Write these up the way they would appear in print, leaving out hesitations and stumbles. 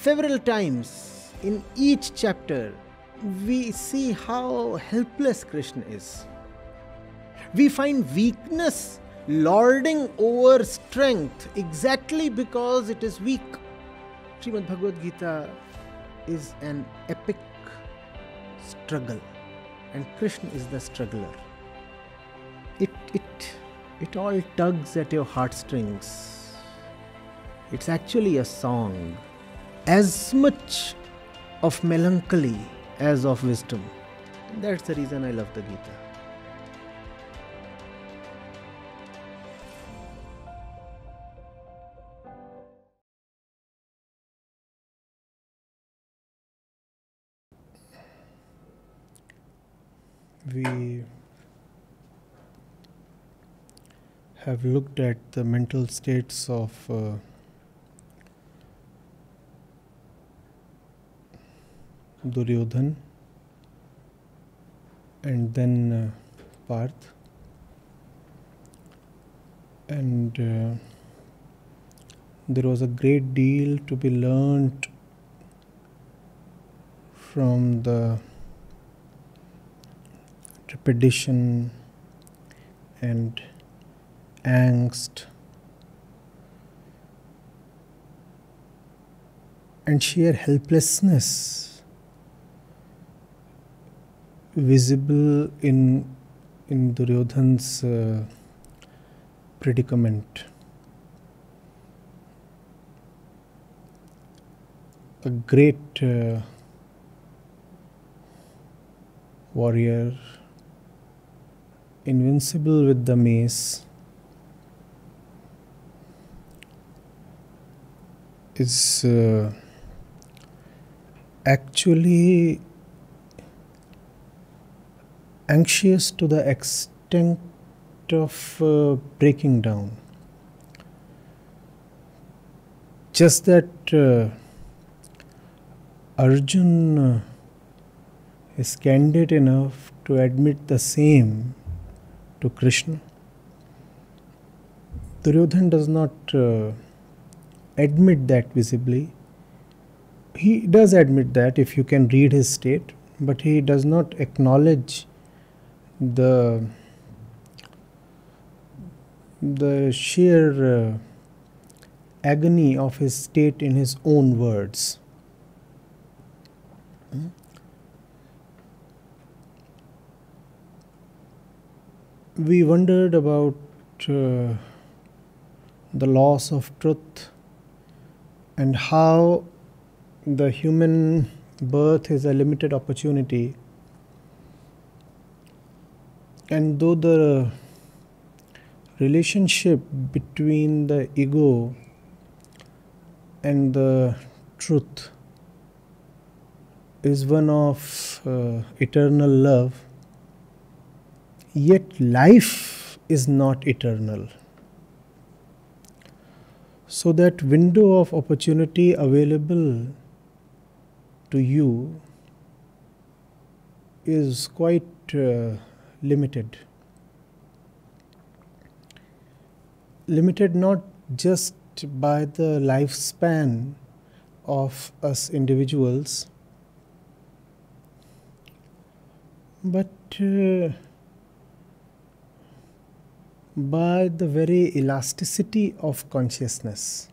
several times in each chapter, we see how helpless Krishna is. We find weakness lording over strength exactly because it is weak. Srimad Bhagavad Gita is an epic struggle, and Krishna is the struggler. It all tugs at your heartstrings. It's actually a song, as much of melancholy as of wisdom. And that's the reason I love the Gita. We have looked at the mental states of Duryodhan and then Parth, and there was a great deal to be learnt from the trepidation and angst and sheer helplessness visible in Duryodhan's predicament. A great warrior, invincible with the mace, is actually anxious to the extent of breaking down. Just that Arjun is candid enough to admit the same to Krishna. Duryodhan does not admit that visibly. He does admit that if you can read his state, but he does not acknowledge the sheer agony of his state in his own words. We wondered about the loss of truth and how the human birth is a limited opportunity, and though the relationship between the ego and the truth is one of eternal love, yet life is not eternal. So that window of opportunity available to you is quite limited. Limited not just by the lifespan of us individuals, but by the very elasticity of consciousness.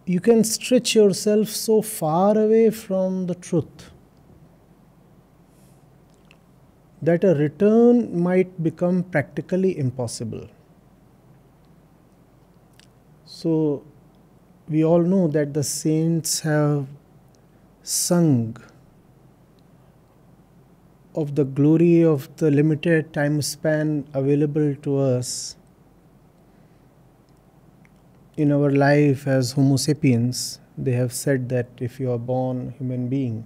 You can stretch yourself so far away from the truth that a return might become practically impossible. So, we all know that the saints have sung of the glory of the limited time span available to us in our life as Homo sapiens. They have said that if you are born human being,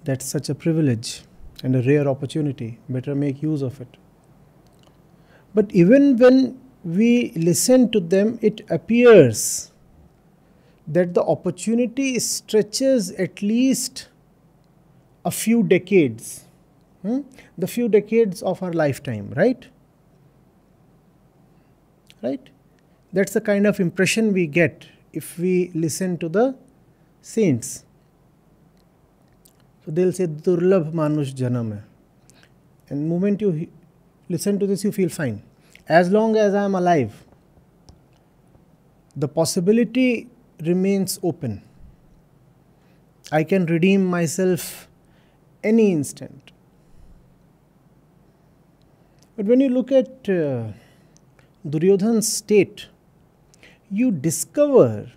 that's such a privilege and a rare opportunity. Better make use of it. But even when we listen to them, it appears that the opportunity stretches at least a few decades, the few decades of our lifetime, right? Right? That's the kind of impression we get if we listen to the saints. So they'll say, Durlabh Manush Janam hai. And the moment you listen to this, you feel fine. As long as I am alive, the possibility remains open. I can redeem myself any instant. But when you look at Duryodhana's state, you discover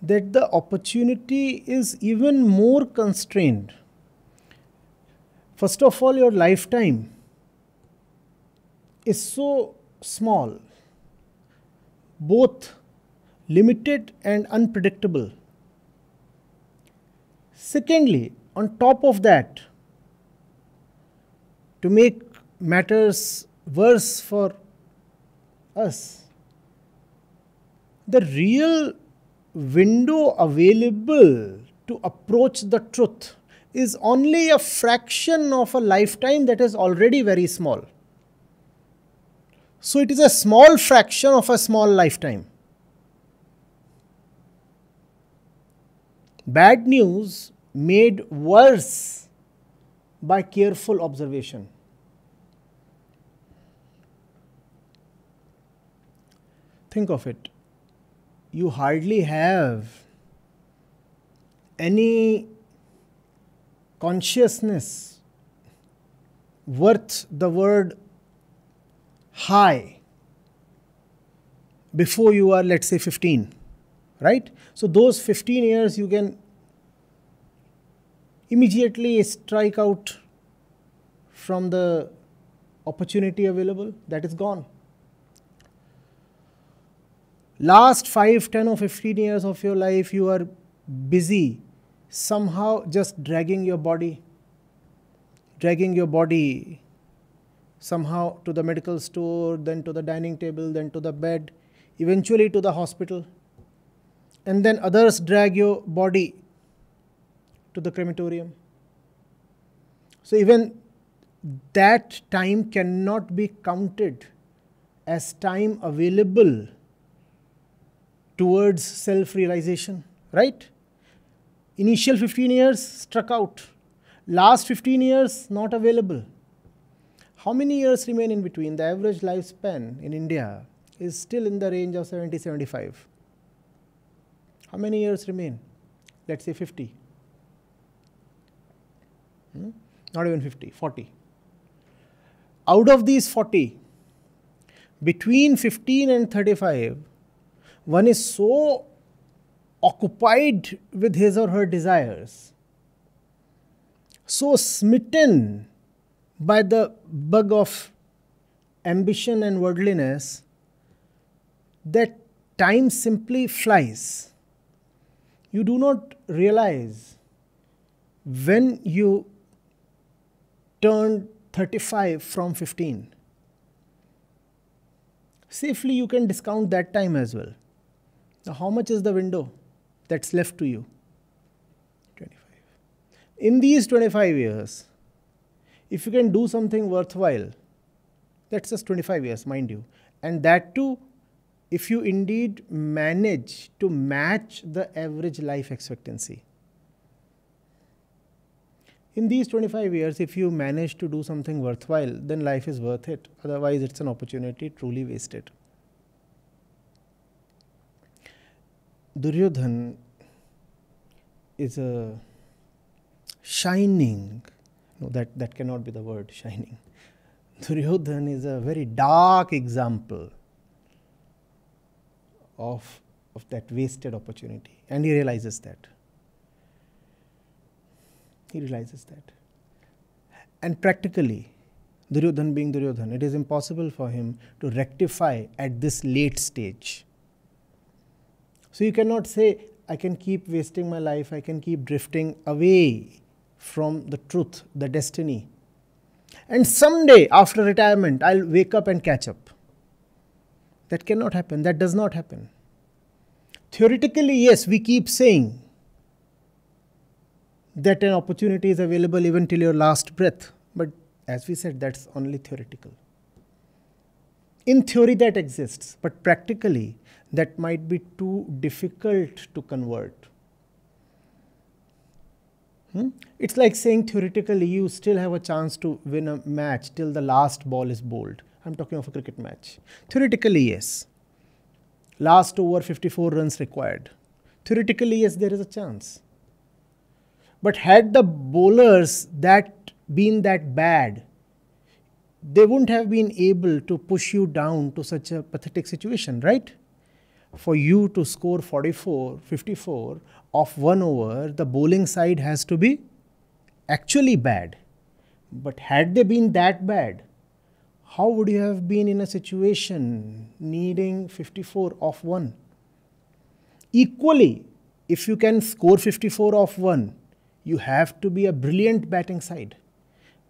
that the opportunity is even more constrained. First of all, your lifetime is so small, both limited and unpredictable. Secondly, on top of that, to make matters worse for us, the real window available to approach the truth is only a fraction of a lifetime that is already very small. So it is a small fraction of a small lifetime. Bad news made worse by careful observation. Think of it. You hardly have any consciousness worth the word high before you are, let's say, 15, right? So those 15 years you can immediately strike out from the opportunity available, that is gone. Last 5, 10 or 15 years of your life, you are busy somehow just dragging your body somehow to the medical store, then to the dining table, then to the bed, eventually to the hospital. And then others drag your body to the crematorium. So even that time cannot be counted as time available towards self-realization, right? Initial 15 years struck out. Last 15 years not available. How many years remain in between? The average lifespan in India is still in the range of 70-75. How many years remain? Let's say 50. Not even 50, 40. Out of these 40, between 15 and 35, one is so occupied with his or her desires, so smitten by the bug of ambition and worldliness, that time simply flies. You do not realize when you turn 35 from 15. Safely you can discount that time as well. Now, how much is the window that's left to you? 25. In these 25 years, if you can do something worthwhile, that's just 25 years, mind you. And that too, if you indeed manage to match the average life expectancy. In these 25 years, if you manage to do something worthwhile, then life is worth it. Otherwise, it's an opportunity truly wasted. Duryodhana is a shining, no, that cannot be the word, shining. Duryodhana is a very dark example of that wasted opportunity. And he realizes that. He realizes that. And practically, Duryodhana being Duryodhana, it is impossible for him to rectify at this late stage. So you cannot say, I can keep wasting my life, I can keep drifting away from the truth, the destiny. And someday, after retirement, I'll wake up and catch up. That cannot happen. That does not happen. Theoretically, yes, we keep saying that an opportunity is available even till your last breath. But as we said, that's only theoretical. In theory that exists, but practically that might be too difficult to convert. It's like saying theoretically you still have a chance to win a match till the last ball is bowled. I'm talking of a cricket match. Theoretically, yes. Last over 54 runs required. Theoretically, yes, there is a chance. But had the bowlers been that bad, they wouldn't have been able to push you down to such a pathetic situation, right? For you to score 54 of 1 over, the bowling side has to be actually bad. But had they been that bad, how would you have been in a situation needing 54 of 1? Equally, if you can score 54 of 1, you have to be a brilliant batting side.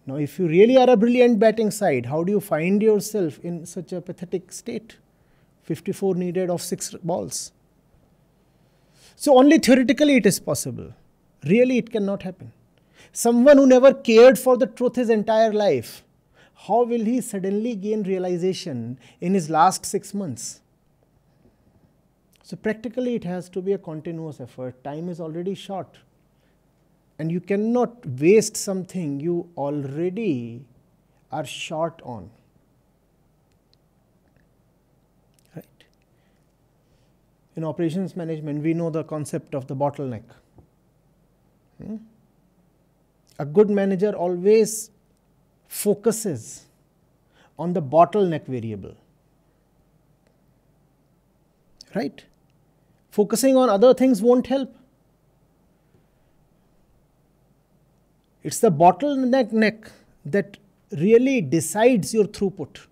Now, if you really are a brilliant batting side, how do you find yourself in such a pathetic state? 54 needed of 6 balls. So only theoretically it is possible. Really it cannot happen. Someone who never cared for the truth his entire life, how will he suddenly gain realization in his last 6 months? So practically it has to be a continuous effort. Time is already short. And you cannot waste something you already are short on. Right? In operations management, we know the concept of the bottleneck. A good manager always focuses on the bottleneck variable. Right? Focusing on other things won't help. It's the bottleneck that really decides your throughput.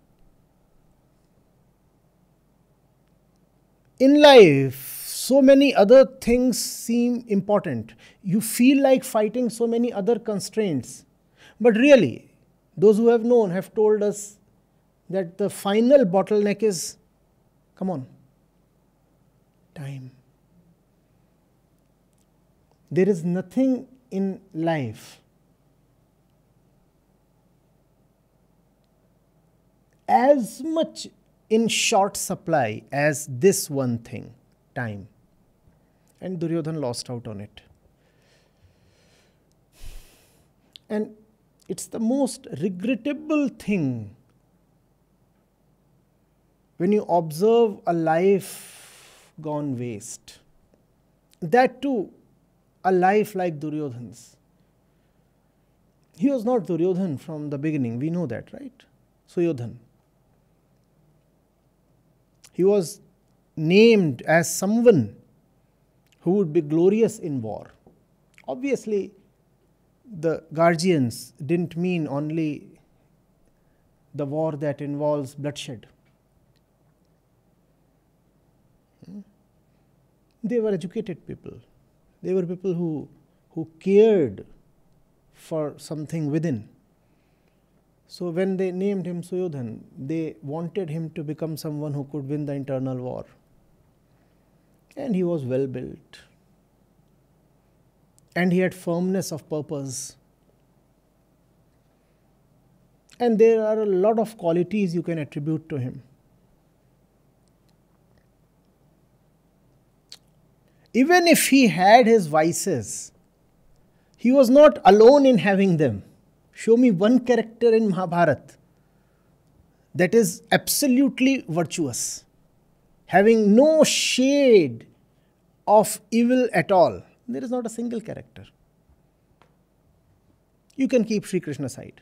In life, so many other things seem important. You feel like fighting so many other constraints. But really, those who have known have told us that the final bottleneck is, come on, time. There is nothing in life as much in short supply as this one thing, time. And Duryodhan lost out on it. And it's the most regrettable thing when you observe a life gone waste. That too, a life like Duryodhan's. He was not Duryodhan from the beginning, we know that, right? Suyodhan. He was named as someone who would be glorious in war. Obviously, the guardians didn't mean only the war that involves bloodshed. They were educated people. They were people who cared for something within. So when they named him Suyodhan, they wanted him to become someone who could win the internal war. And he was well built. And he had firmness of purpose. And there are a lot of qualities you can attribute to him. Even if he had his vices, he was not alone in having them. Show me one character in Mahabharata that is absolutely virtuous, having no shade of evil at all. There is not a single character. You can keep Sri Krishna aside.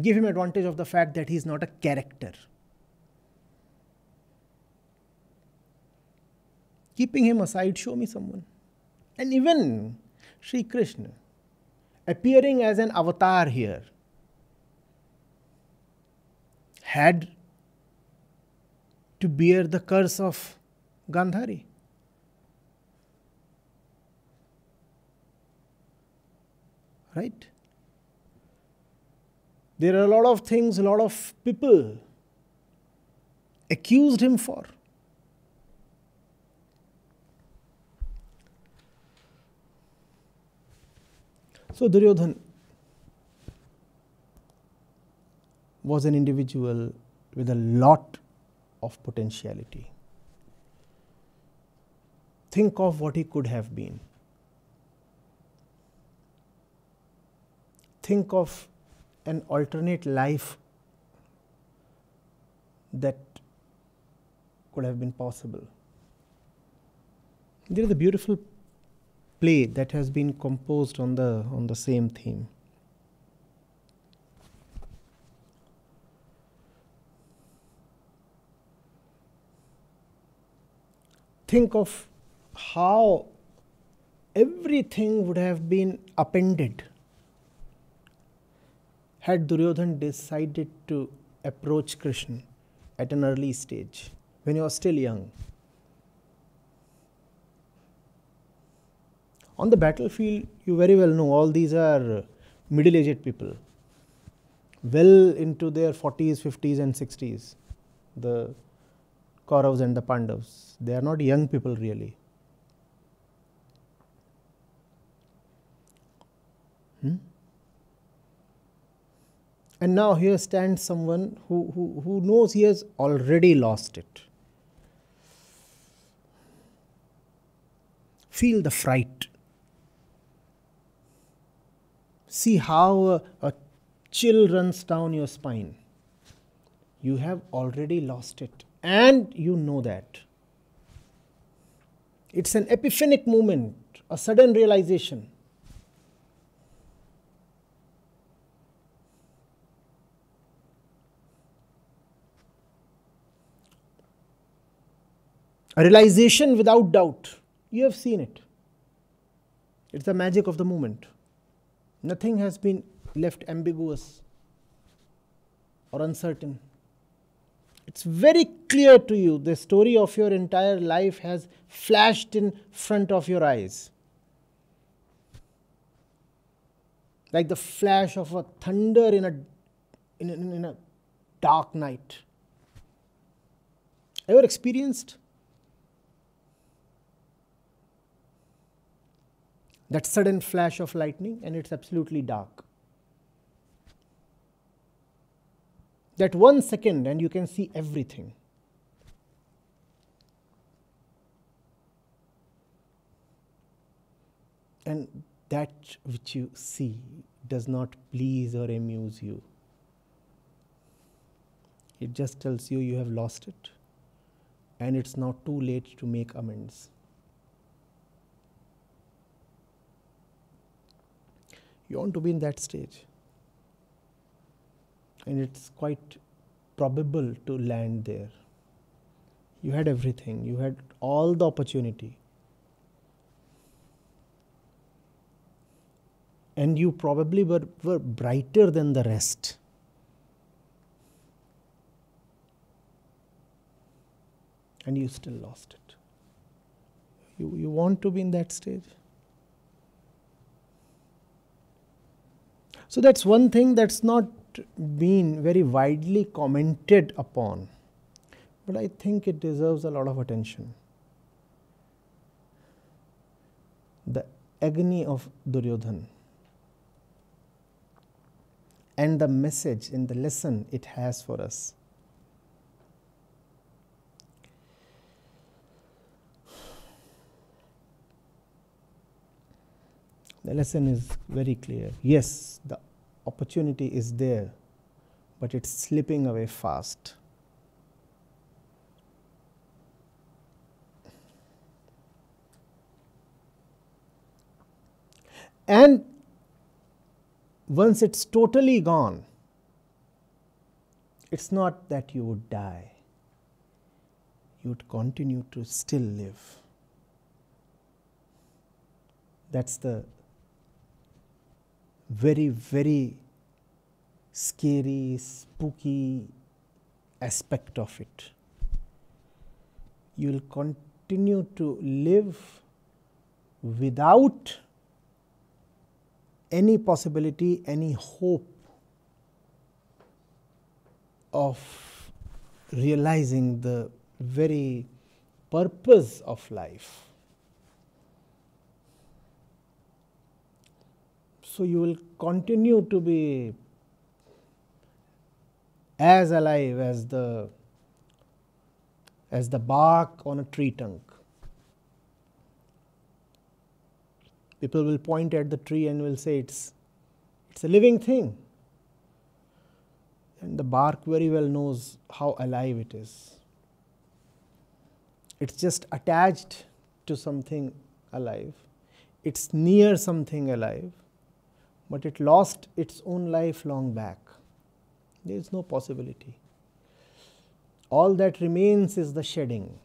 Give him advantage of the fact that he is not a character. Keeping him aside, show me someone. And even Sri Krishna, appearing as an avatar here, had to bear the curse of Gandhari. Right? There are a lot of things, a lot of people accused him for. So Duryodhan, was an individual with a lot of potentiality. Think of what he could have been. Think of an alternate life that could have been possible. There is a beautiful play that has been composed on the same theme. Think of how everything would have been appended had Duryodhan decided to approach Krishna at an early stage, when he was still young. On the battlefield, you very well know all these are middle-aged people, well into their 40s, 50s and 60s. The Kauravas and the Pandavas, they are not young people really. And now here stands someone who knows he has already lost it. Feel the fright. See how a chill runs down your spine. You have already lost it, and you know that. It's an epiphanic moment, a sudden realization. A realization without doubt. You have seen it. It's the magic of the moment. Nothing has been left ambiguous or uncertain. It's very clear to you. The story of your entire life has flashed in front of your eyes. Like the flash of a thunder in a dark night. Ever experienced that sudden flash of lightning and it's absolutely dark? That 1 second and you can see everything. And that which you see does not please or amuse you. It just tells you you have lost it and it's now too late to make amends. You want to be in that stage. And it's quite probable to land there. You had everything. You had all the opportunity. And you probably were brighter than the rest. And you still lost it. You want to be in that stage? So that's one thing that's not been very widely commented upon, but I think it deserves a lot of attention. The agony of Duryodhan and the message and the lesson it has for us. The lesson is very clear. Yes, the opportunity is there, but it's slipping away fast. And once it's totally gone, it's not that you would die. You would continue to still live. That's the very, very scary, spooky aspect of it. You will continue to live without any possibility, any hope of realizing the very purpose of life. So you will continue to be as alive as the bark on a tree trunk. People will point at the tree and will say it's a living thing. And the bark very well knows how alive it is. It's just attached to something alive. It's near something alive, but it lost its own life long back. There is no possibility. All that remains is the shedding.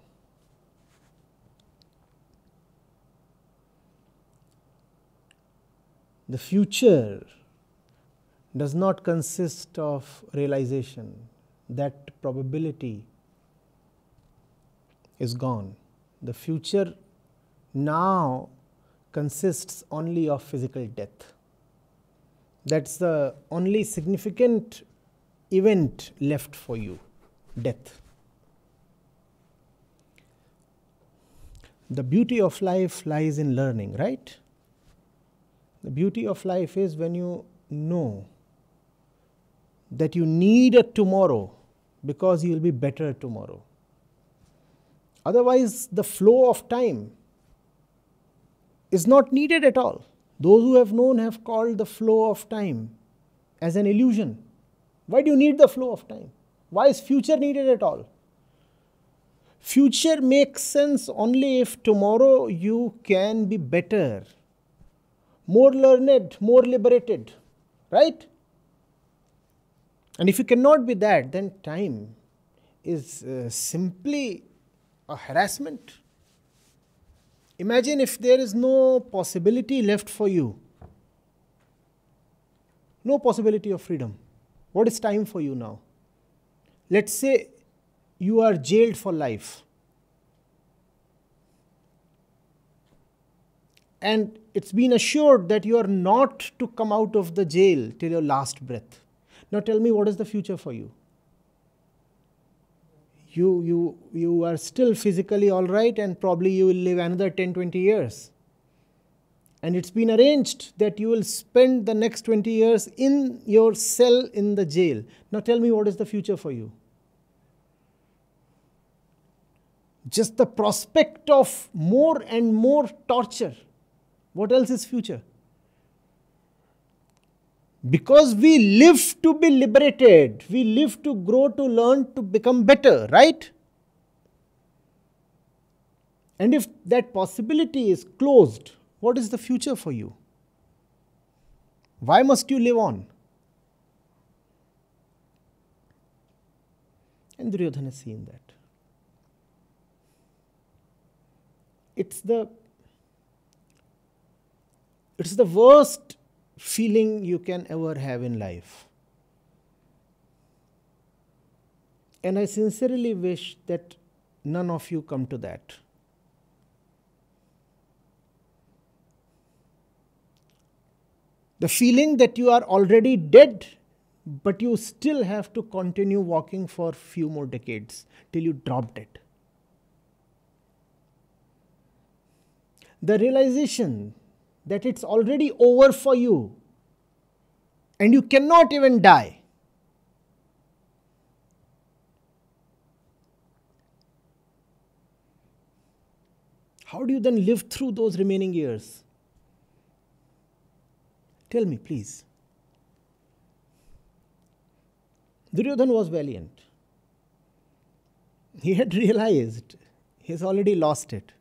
The future does not consist of realization. That probability is gone. The future now consists only of physical death. That's the only significant event left for you, death. The beauty of life lies in learning, right? The beauty of life is when you know that you need a tomorrow because you will be better tomorrow. Otherwise, the flow of time is not needed at all. Those who have known have called the flow of time as an illusion. Why do you need the flow of time? Why is future needed at all? Future makes sense only if tomorrow you can be better, more learned, more liberated, right? And if you cannot be that, then time is simply a harassment. Imagine if there is no possibility left for you, no possibility of freedom. What is time for you now? Let's say you are jailed for life. And it's been assured that you are not to come out of the jail till your last breath. Now tell me, what is the future for you? You are still physically all right, and probably you will live another 10-20 years. And it's been arranged that you will spend the next 20 years in your cell in the jail. Now tell me, what is the future for you? Just the prospect of more and more torture. What else is future? Because we live to be liberated, we live to grow, to learn, to become better, right? And if that possibility is closed, what is the future for you? Why must you live on? And Duryodhana has seen that. It's the worst feeling you can ever have in life. And I sincerely wish that none of you come to that. The feeling that you are already dead, but you still have to continue walking for a few more decades till you drop dead. The realization that it's already over for you and you cannot even die. How do you then live through those remaining years? Tell me, please. Duryodhana was valiant. He had realized he has already lost it.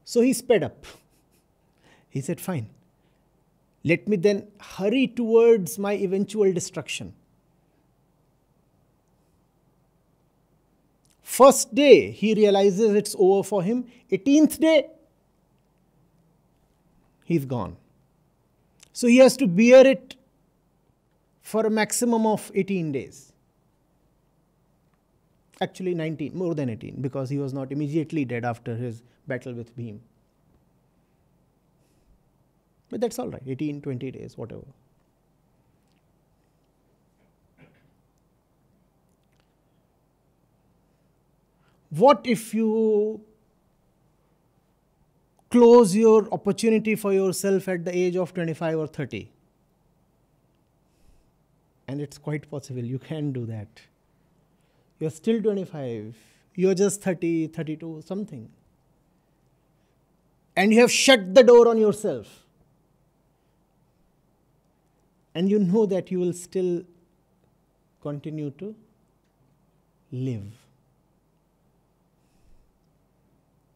So he sped up. He said, fine, let me then hurry towards my eventual destruction. First day, he realizes it's over for him. 18th day, he's gone. So he has to bear it for a maximum of 18 days. Actually 19, more than 18, because he was not immediately dead after his battle with Bhim. But that's all right, 18, 20 days, whatever. What if you close your opportunity for yourself at the age of 25 or 30? And it's quite possible you can do that. You're still 25, you're just 30, 32, something. And you have shut the door on yourself. And you know that you will still continue to live.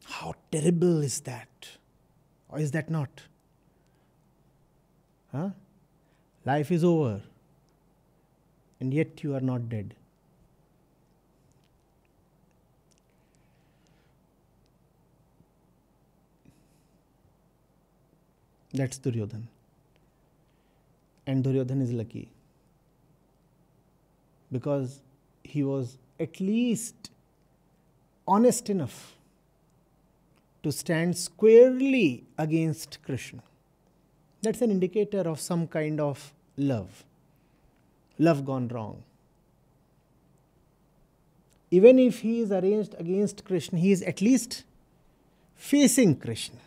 How terrible is that? Or is that not? Huh? Life is over. And yet you are not dead. That's Duryodhana. And Duryodhana is lucky. Because he was at least honest enough to stand squarely against Krishna. That's an indicator of some kind of love. Love gone wrong. Even if he is arranged against Krishna, he is at least facing Krishna.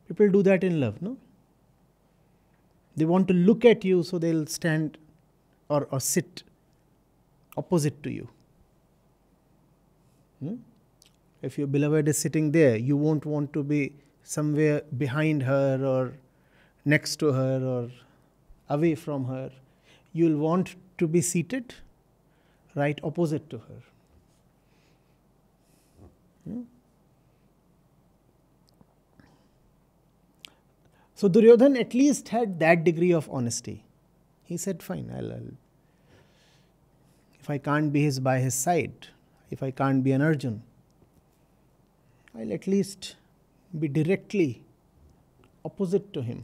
People do that in love, no? They want to look at you, so they'll stand or sit opposite to you. If your beloved is sitting there, you won't want to be somewhere behind her or next to her or away from her. You'll want to be seated right opposite to her. So Duryodhana at least had that degree of honesty. He said, fine, if I can't be by his side, if I can't be an Arjun, I'll at least be directly opposite to him.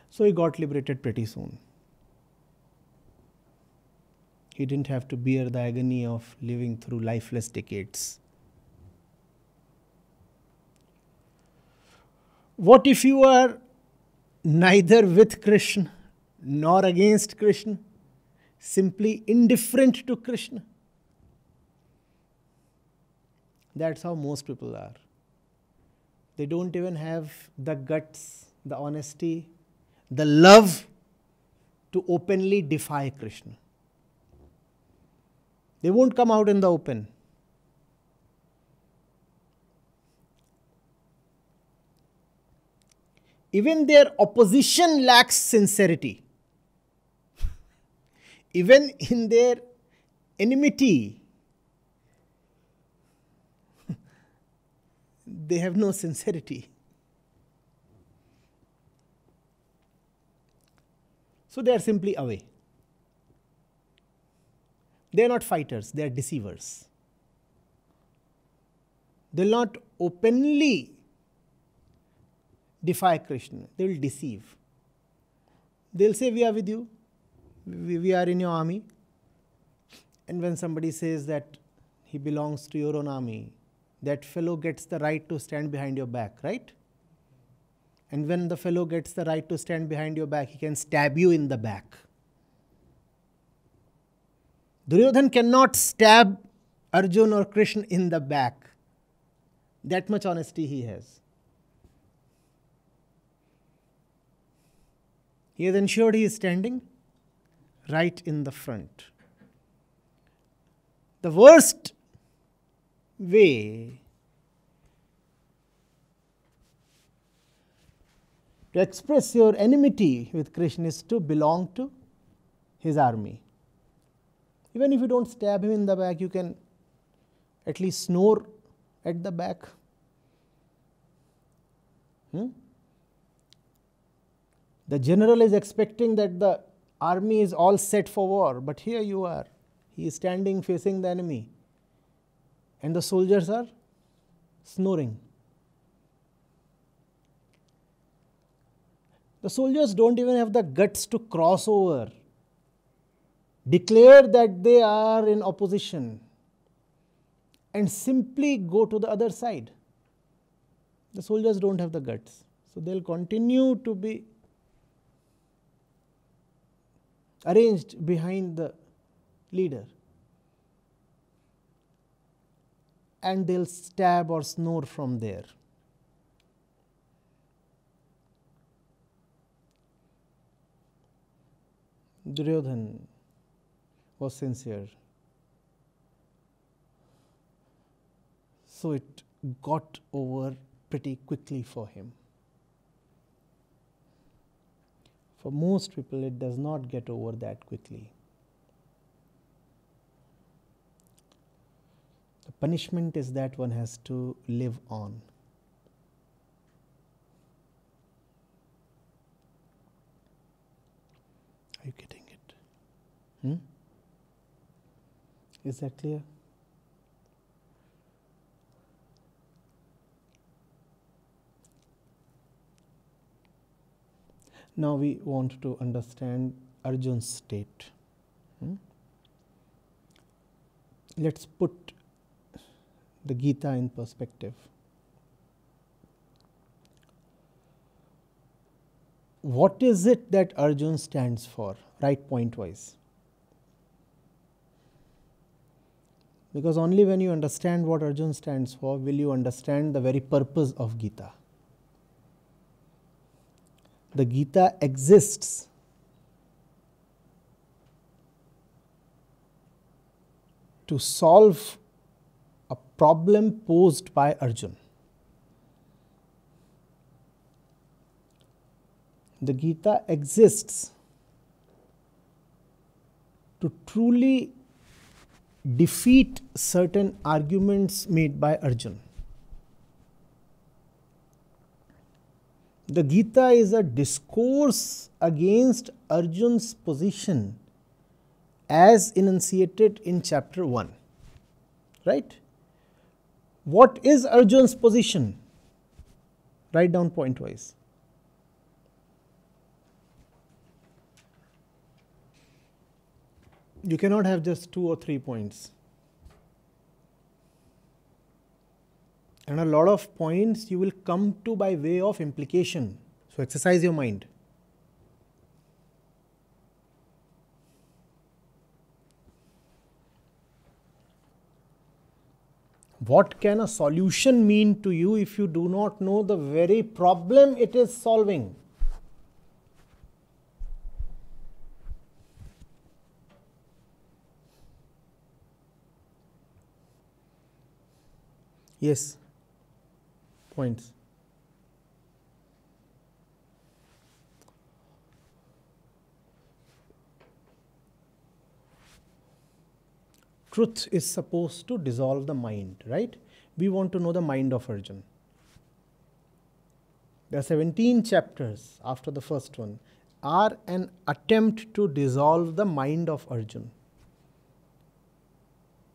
So he got liberated pretty soon. He didn't have to bear the agony of living through lifeless decades. What if you are neither with Krishna nor against Krishna, simply indifferent to Krishna? That's how most people are. They don't even have the guts, the honesty, the love to openly defy Krishna. They won't come out in the open. Even their opposition lacks sincerity. Even in their enmity, they have no sincerity. So they are simply away. They are not fighters, they are deceivers. They will not openly defy Krishna, they will deceive. They will say, we are with you, we are in your army. And when somebody says that he belongs to your own army, that fellow gets the right to stand behind your back, right? And when the fellow gets the right to stand behind your back, he can stab you in the back. Duryodhana cannot stab Arjun or Krishna in the back. That much honesty he has. He has ensured he is standing right in the front. The worst way to express your enmity with Krishna is to belong to his army. Even if you don't stab him in the back, you can at least snore at the back. The general is expecting that the army is all set for war, but here you are. He is standing facing the enemy. And the soldiers are snoring. The soldiers don't even have the guts to cross over, declare that they are in opposition, and simply go to the other side. The soldiers don't have the guts. So they'll continue to be arranged behind the leader. And they'll stab or snore from there. Duryodhan was sincere. So it got over pretty quickly for him. For most people, it does not get over that quickly. The punishment is that one has to live on. Are you getting it? Is that clear? Now we want to understand Arjun's state. Let's put the Gita in perspective. What is it that Arjun stands for, right point wise? Because only when you understand what Arjun stands for will you understand the very purpose of Gita. The Gita exists to solve a problem posed by Arjun. The Gita exists to truly defeat certain arguments made by Arjun. The Gita is a discourse against Arjun's position as enunciated in chapter 1. Right? What is Arjun's position? Write down point wise. You cannot have just 2 or 3 points. And a lot of points you will come to by way of implication. So exercise your mind. What can a solution mean to you if you do not know the very problem it is solving? Yes. Points. Truth is supposed to dissolve the mind, right? We want to know the mind of Arjun. There are 17 chapters after the first one are an attempt to dissolve the mind of Arjun.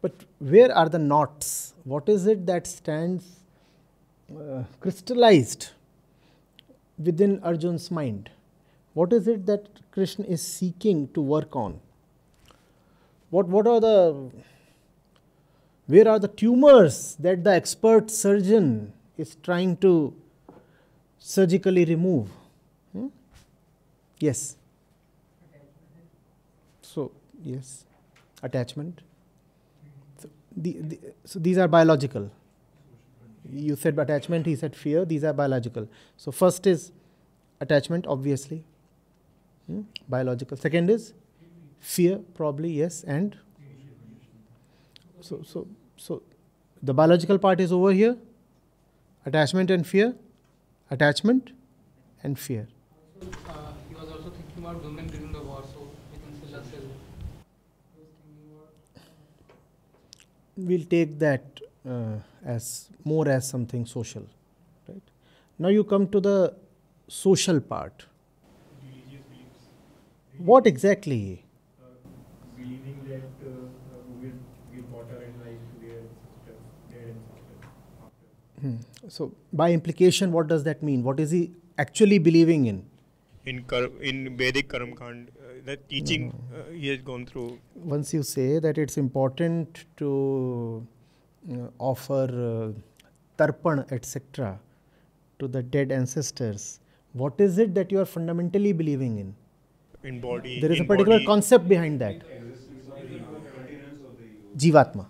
But where are the knots? What is it that stands crystallized within Arjun's mind? What is it that Krishna is seeking to work on? Where are the tumors that the expert surgeon is trying to surgically remove? Yes. So, yes, attachment. So these are biological. You said attachment, he said fear. These are biological. So first is attachment, obviously, biological. Second is fear, probably, yes, and so the biological part is over here. Attachment and fear. Attachment and fear. So, he was also thinking about women during the war. So we can say that's it. We'll take that as more as something social, right? Now you come to the social part. Religious beliefs. What exactly? Believing that who will give water and life to their sister, dead and sister after. So by implication, what does that mean? What is he actually believing in? In Vedic Karmakand, that teaching he has gone through. Once you say that it's important to offer tarpan, etc., to the dead ancestors, what is it that you are fundamentally believing in? In body. There is a particular concept behind that. Jivatma.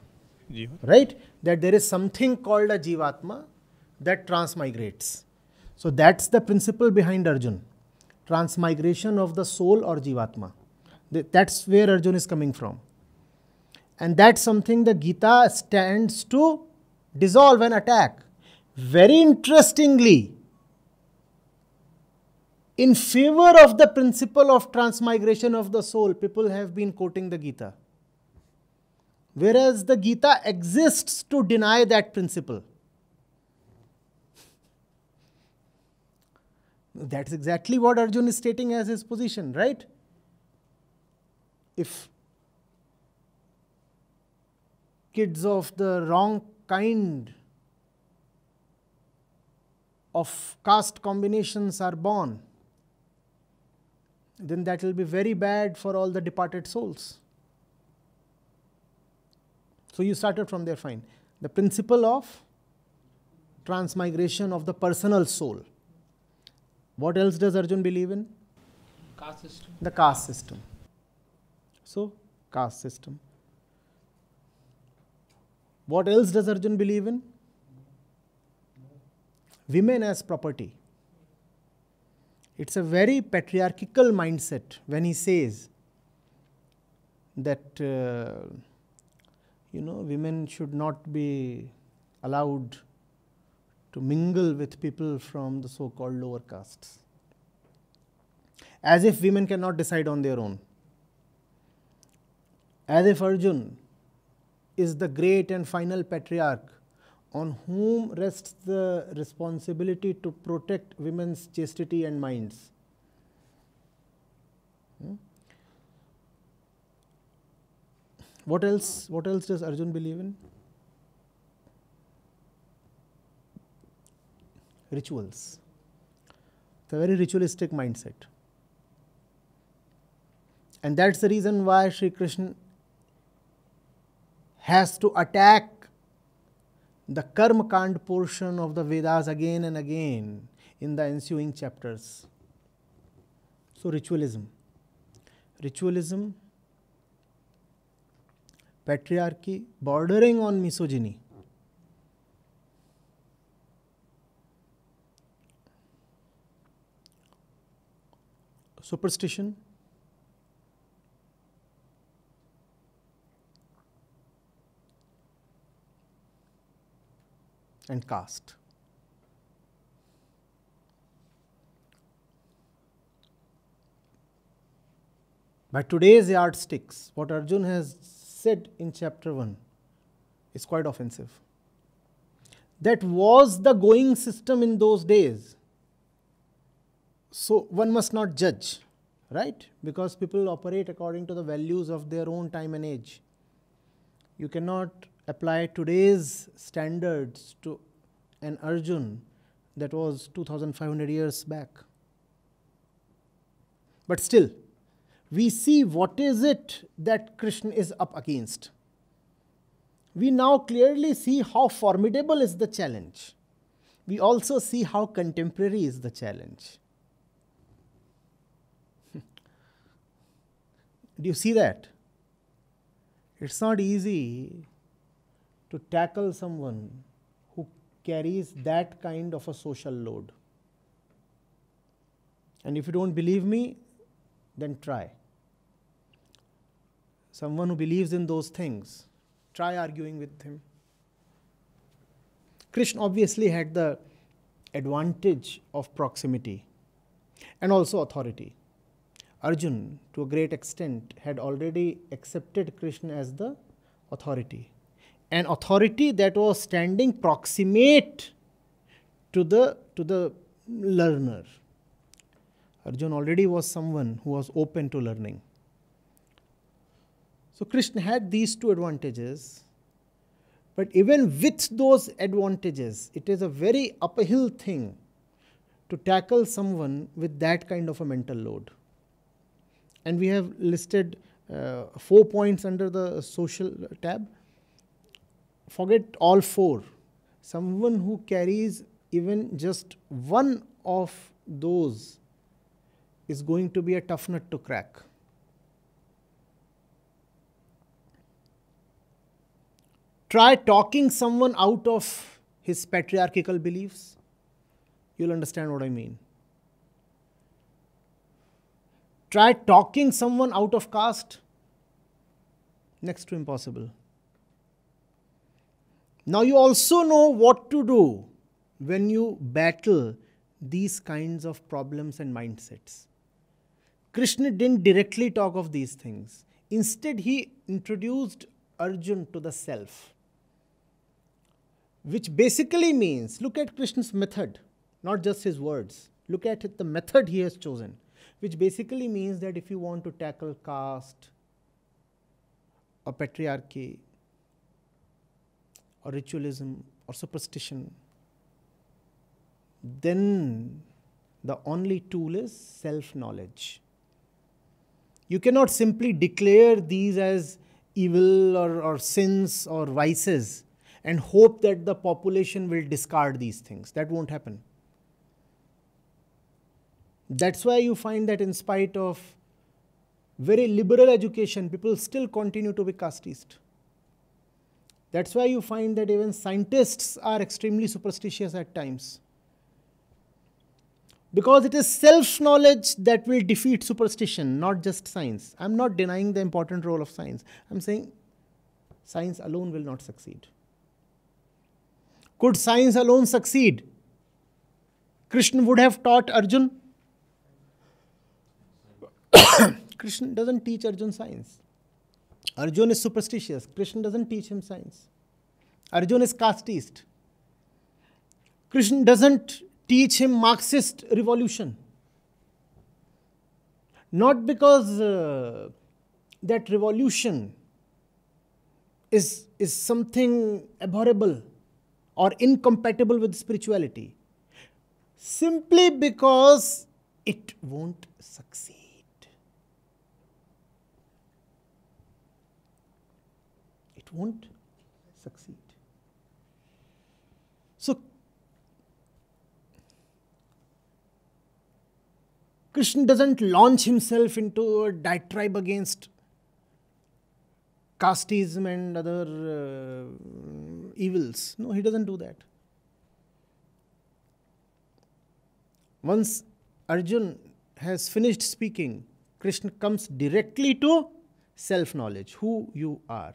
Right? That there is something called a Jivatma that transmigrates. So that's the principle behind Arjun. Transmigration of the soul or Jivatma. That's where Arjun is coming from. And that's something the Gita stands to dissolve and attack. Very interestingly, in favor of the principle of transmigration of the soul, people have been quoting the Gita. Whereas the Gita exists to deny that principle. That's exactly what Arjun is stating as his position, right? If kids of the wrong kind of caste combinations are born, then that will be very bad for all the departed souls. So you started from there, fine. The principle of transmigration of the personal soul. What else does Arjun believe in? Caste system. The caste system. So, caste system. What else does Arjun believe in? Women as property. It's a very patriarchal mindset when he says that women should not be allowed to mingle with people from the so-called lower castes. As if women cannot decide on their own. As if Arjun is the great and final patriarch on whom rests the responsibility to protect women's chastity and minds. What else does Arjun believe in? Rituals. It's a very ritualistic mindset. And that's the reason why Sri Krishna has to attack the Karma Kand portion of the Vedas again and again in the ensuing chapters. So ritualism. Ritualism, patriarchy bordering on misogyny. Superstition, and caste. By today's yardsticks, what Arjun has said in chapter 1 is quite offensive. That was the going system in those days. So one must not judge, right? Because people operate according to the values of their own time and age. You cannot apply today's standards to an Arjun that was 2500 years back. But still, we see what is it that Krishna is up against. We now clearly see how formidable is the challenge. We also see how contemporary is the challenge. Do you see that? It's not easy to tackle someone who carries that kind of a social load. And if you don't believe me, then try. Someone who believes in those things, try arguing with him. Krishna obviously had the advantage of proximity and also authority. Arjun, to a great extent, had already accepted Krishna as the authority. An authority that was standing proximate to the learner. Arjun already was someone who was open to learning. So Krishna had these two advantages, but even with those advantages, it is a very uphill thing to tackle someone with that kind of a mental load. And we have listed 4 points under the social tab. Forget all 4. Someone who carries even just one of those is going to be a tough nut to crack. Try talking someone out of his patriarchal beliefs. You'll understand what I mean. Try talking someone out of caste. Next to impossible. Now you also know what to do when you battle these kinds of problems and mindsets. Krishna didn't directly talk of these things. Instead, he introduced Arjun to the self, which basically means, look at Krishna's method, not just his words. Look at it, the method he has chosen, which basically means that if you want to tackle caste or patriarchy or ritualism or superstition, then the only tool is self-knowledge. You cannot simply declare these as evil or sins or vices and hope that the population will discard these things. That won't happen. That's why you find that in spite of very liberal education, people still continue to be casteist. That's why you find that even scientists are extremely superstitious at times. Because it is self-knowledge that will defeat superstition, not just science. I'm not denying the important role of science. I'm saying science alone will not succeed. Could science alone succeed? Krishna would have taught Arjun. Krishna doesn't teach Arjun science. Arjun is superstitious. Krishna doesn't teach him science. Arjun is casteist. Krishna doesn't teach him Marxist revolution. Not because that revolution is something abhorrible or incompatible with spirituality. Simply because it won't succeed. It won't succeed. So, Krishna doesn't launch himself into a diatribe against casteism and other evils. No, he doesn't do that. Once Arjun has finished speaking, Krishna comes directly to self-knowledge, who you are.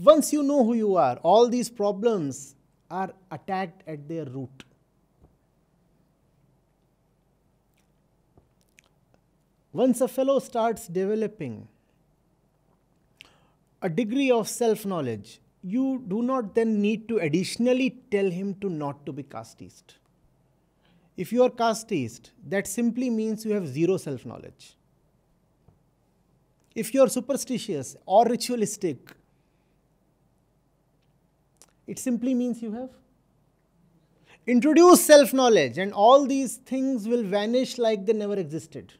Once you know who you are, all these problems are attacked at their root. Once a fellow starts developing a degree of self-knowledge, you do not then need to additionally tell him to not to be casteist. If you are casteist, that simply means you have zero self-knowledge. If you are superstitious or ritualistic, it simply means you have. Introduce self-knowledge and all these things will vanish like they never existed.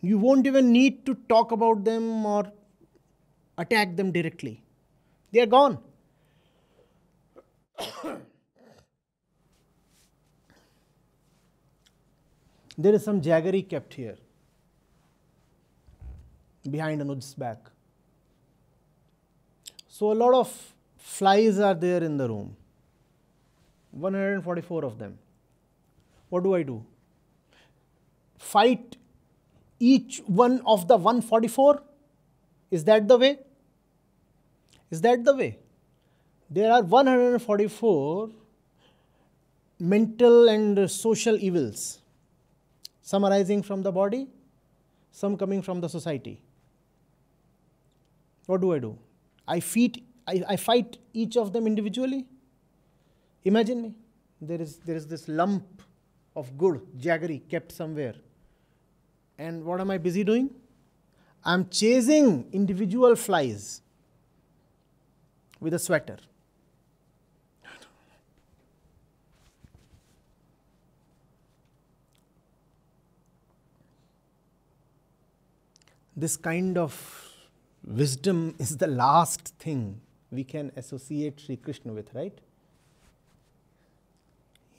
You won't even need to talk about them or attack them directly. They are gone. There is some jaggery kept here, behind Anuj's back. So a lot of flies are there in the room. 144 of them. What do? Fight each one of the 144? Is that the way? Is that the way? There are 144 mental and social evils. Some arising from the body, some coming from the society. What do? I fight each of them individually. Imagine me. There is this lump of good jaggery kept somewhere. And what am I busy doing? I am chasing individual flies with a sweater. This kind of wisdom is the last thing we can associate Sri Krishna with, right?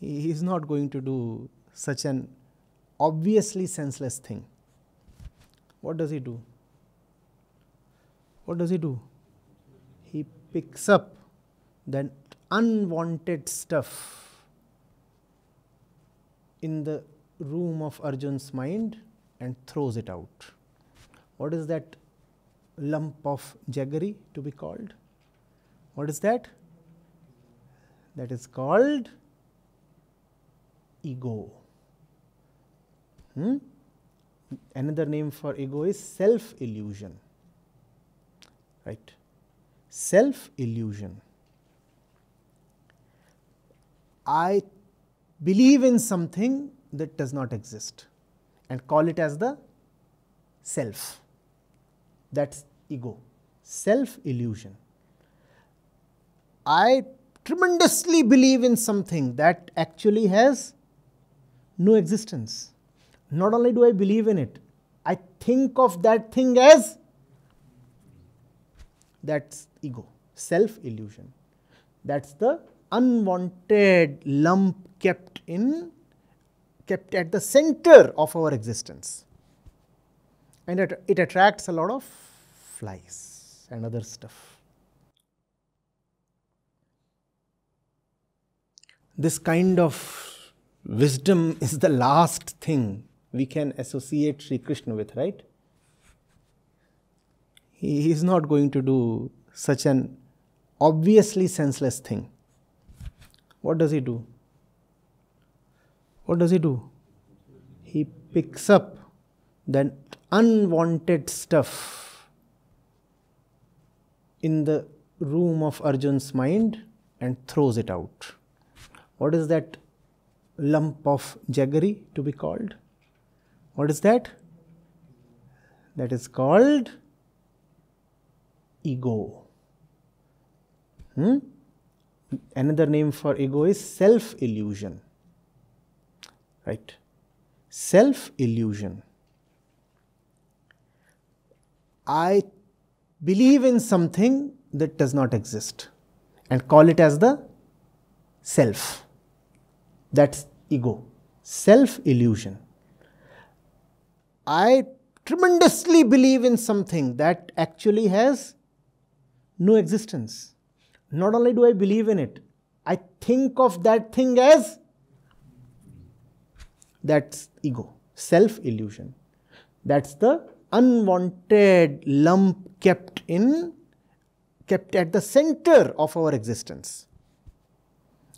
He is not going to do such an obviously senseless thing. What does he do? What does he do? He picks up that unwanted stuff in the room of Arjun's mind and throws it out. What is that lump of jaggery to be called? What is that? That is called ego. Another name for ego is self-illusion. Right? Self-illusion. I believe in something that does not exist and call it as the self. That's ego. Self-illusion. I tremendously believe in something that actually has no existence. Not only do I believe in it, I think of that thing as, that's ego, self-illusion. That's the unwanted lump kept at the center of our existence. And it attracts a lot of flies and other stuff. This kind of wisdom is the last thing we can associate Sri Krishna with, right? He is not going to do such an obviously senseless thing. What does he do? What does he do? He picks up that unwanted stuff in the room of Arjun's mind and throws it out. What is that lump of jaggery to be called? What is that? That is called ego. Another name for ego is self-illusion. Right? Self-illusion. I believe in something that does not exist and call it as the self. That's ego. Self-illusion. I tremendously believe in something that actually has no existence. Not only do I believe in it, I think of that thing as, that's ego, self-illusion. That's the unwanted lump kept at the center of our existence.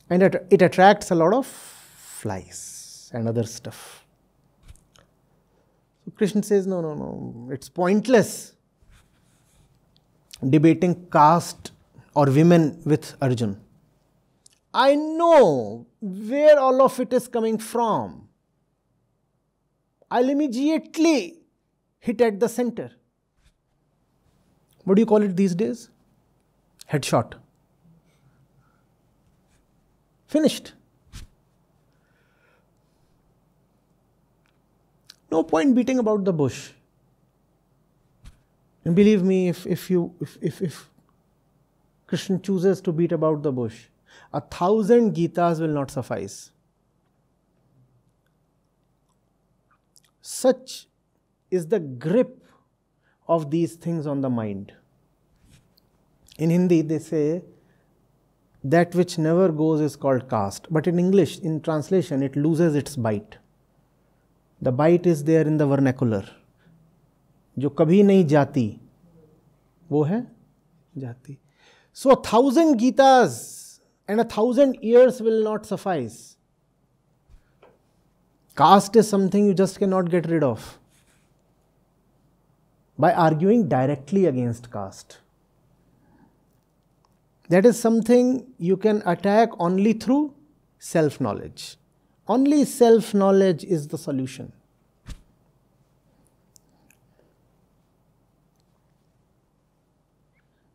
And it attracts a lot of flies and other stuff. So Krishna says, no, it's pointless debating caste or women with Arjun. I know where all of it is coming from. I'll immediately hit at the center. What do you call it these days? Headshot. Finished. No point beating about the bush. And believe me, if Krishna chooses to beat about the bush, 1,000 Gitas will not suffice. Such is the grip of these things on the mind. In Hindi, they say, that which never goes is called caste. But in English, in translation, it loses its bite. The bite is there in the vernacular. जो कभी नहीं जाती, वो है जाति. So 1,000 Gitas and 1,000 years will not suffice. Caste is something you just cannot get rid of by arguing directly against caste. That is something you can attack only through self-knowledge. Only self-knowledge is the solution.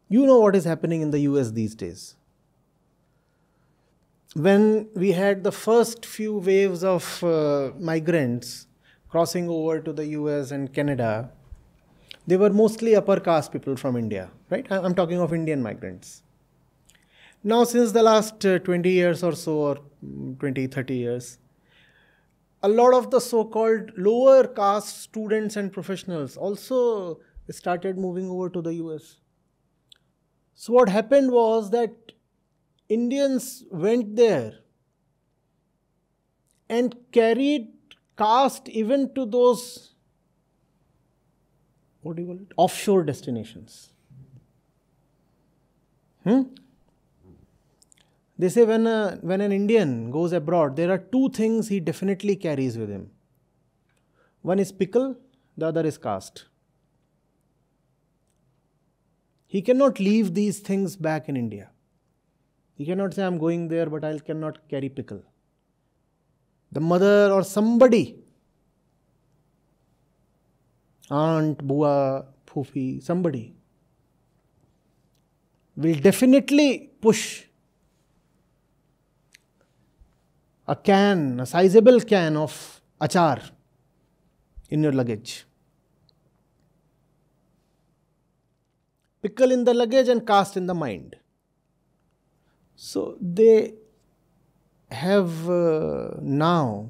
You know what is happening in the US these days. When we had the first few waves of migrants crossing over to the US and Canada, they were mostly upper caste people from India, right? I'm talking of Indian migrants. Now, since the last 20 years or so, or 20, 30 years, a lot of the so-called lower caste students and professionals also started moving over to the US. So what happened was that Indians went there and carried caste even to those, what do you call it, offshore destinations. They say when an Indian goes abroad, there are two things he definitely carries with him. One is pickle, the other is caste. He cannot leave these things back in India. He cannot say, I'm going there, but I cannot carry pickle. The mother or somebody, aunt, bua, phufi, somebody, will definitely push a sizable can of achar in your luggage. Pickle in the luggage and caste in the mind. So they have now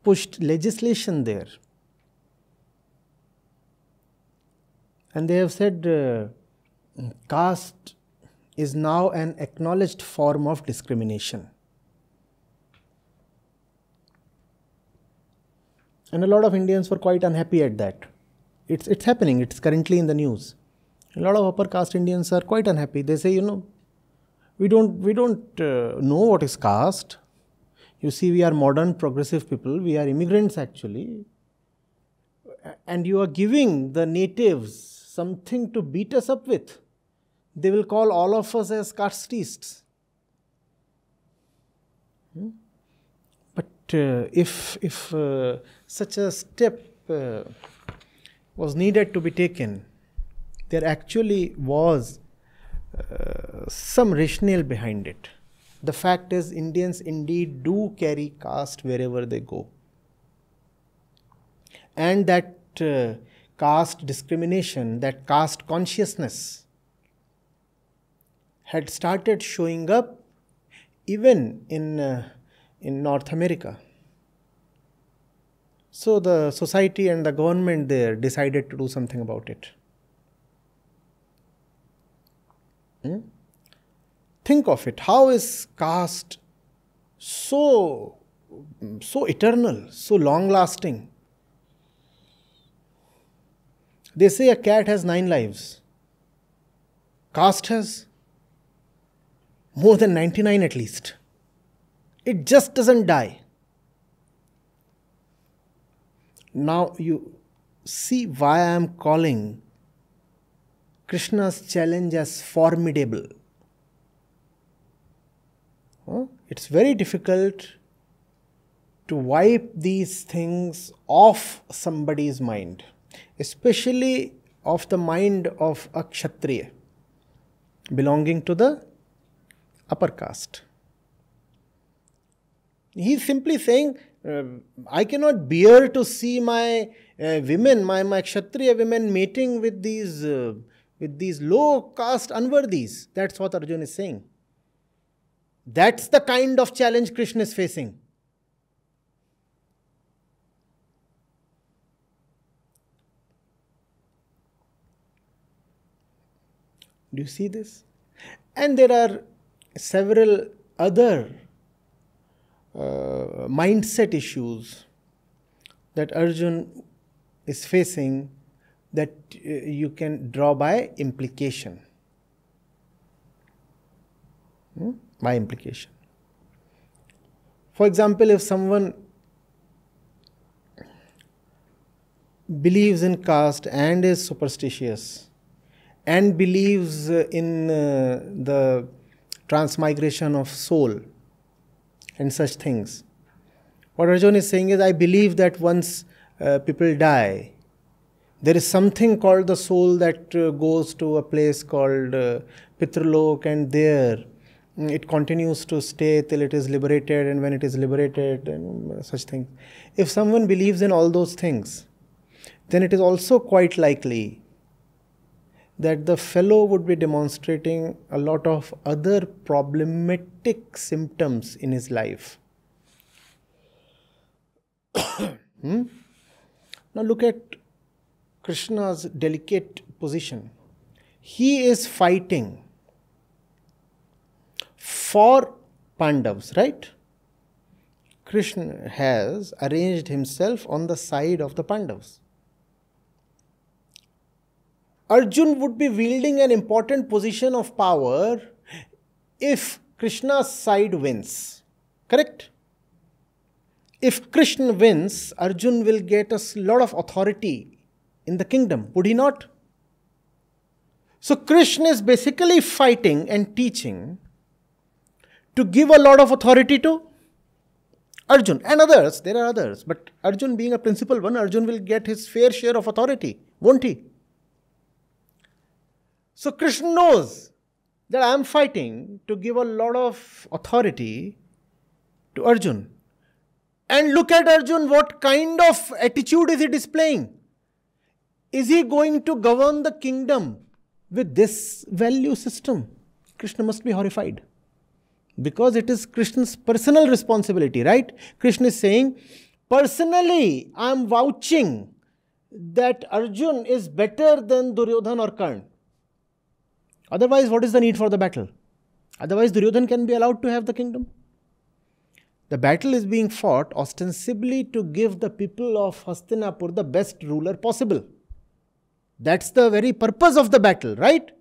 pushed legislation there. And they have said caste is now an acknowledged form of discrimination. And a lot of Indians were quite unhappy at that. It's happening. It's currently in the news. A lot of upper caste Indians are quite unhappy. They say, we don't know what is caste. You see, we are modern, progressive people. We are immigrants actually. And you are giving the natives something to beat us up with. They will call all of us as casteists. But if such a step was needed to be taken, there actually was some rationale behind it. The fact is, Indians indeed do carry caste wherever they go. And that caste discrimination, that caste consciousness had started showing up even in North America. So the society and the government there decided to do something about it. Think of it. How is caste so eternal, so long-lasting? They say a cat has 9 lives. Caste has more than 99 at least. It just doesn't die. Now you see why I am calling Krishna's challenge as formidable. It's very difficult to wipe these things off somebody's mind, especially of the mind of a Kshatriya belonging to the upper caste. He is simply saying, I cannot bear to see my women, my Kshatriya women mating with these low caste unworthies. That's what Arjun is saying. That's the kind of challenge Krishna is facing. Do you see this? And there are several other mindset issues that Arjun is facing that you can draw by implication. By implication. For example, if someone believes in caste and is superstitious and believes in the transmigration of soul and such things, what Arjun is saying is, I believe that once people die, there is something called the soul that goes to a place called Pitralok, and there it continues to stay till it is liberated, and when it is liberated and such things. If someone believes in all those things, then it is also quite likely that the fellow would be demonstrating a lot of other problematic symptoms in his life. Now look at Krishna's delicate position. He is fighting for Pandavas, right? Krishna has arranged himself on the side of the Pandavas. Arjun would be wielding an important position of power if Krishna's side wins. Correct? If Krishna wins, Arjun will get a lot of authority in the kingdom. Would he not? So Krishna is basically fighting and teaching to give a lot of authority to Arjun and others. There are others. But Arjun being a principal one, Arjun will get his fair share of authority. Won't he? So Krishna knows that I am fighting to give a lot of authority to Arjun. And look at Arjun, what kind of attitude is he displaying? Is he going to govern the kingdom with this value system? Krishna must be horrified. Because it is Krishna's personal responsibility, right? Krishna is saying, personally, I am vouching that Arjun is better than Duryodhan or Karna. Otherwise, what is the need for the battle? Otherwise, Duryodhan can be allowed to have the kingdom. The battle is being fought ostensibly to give the people of Hastinapur the best ruler possible. That's the very purpose of the battle, right?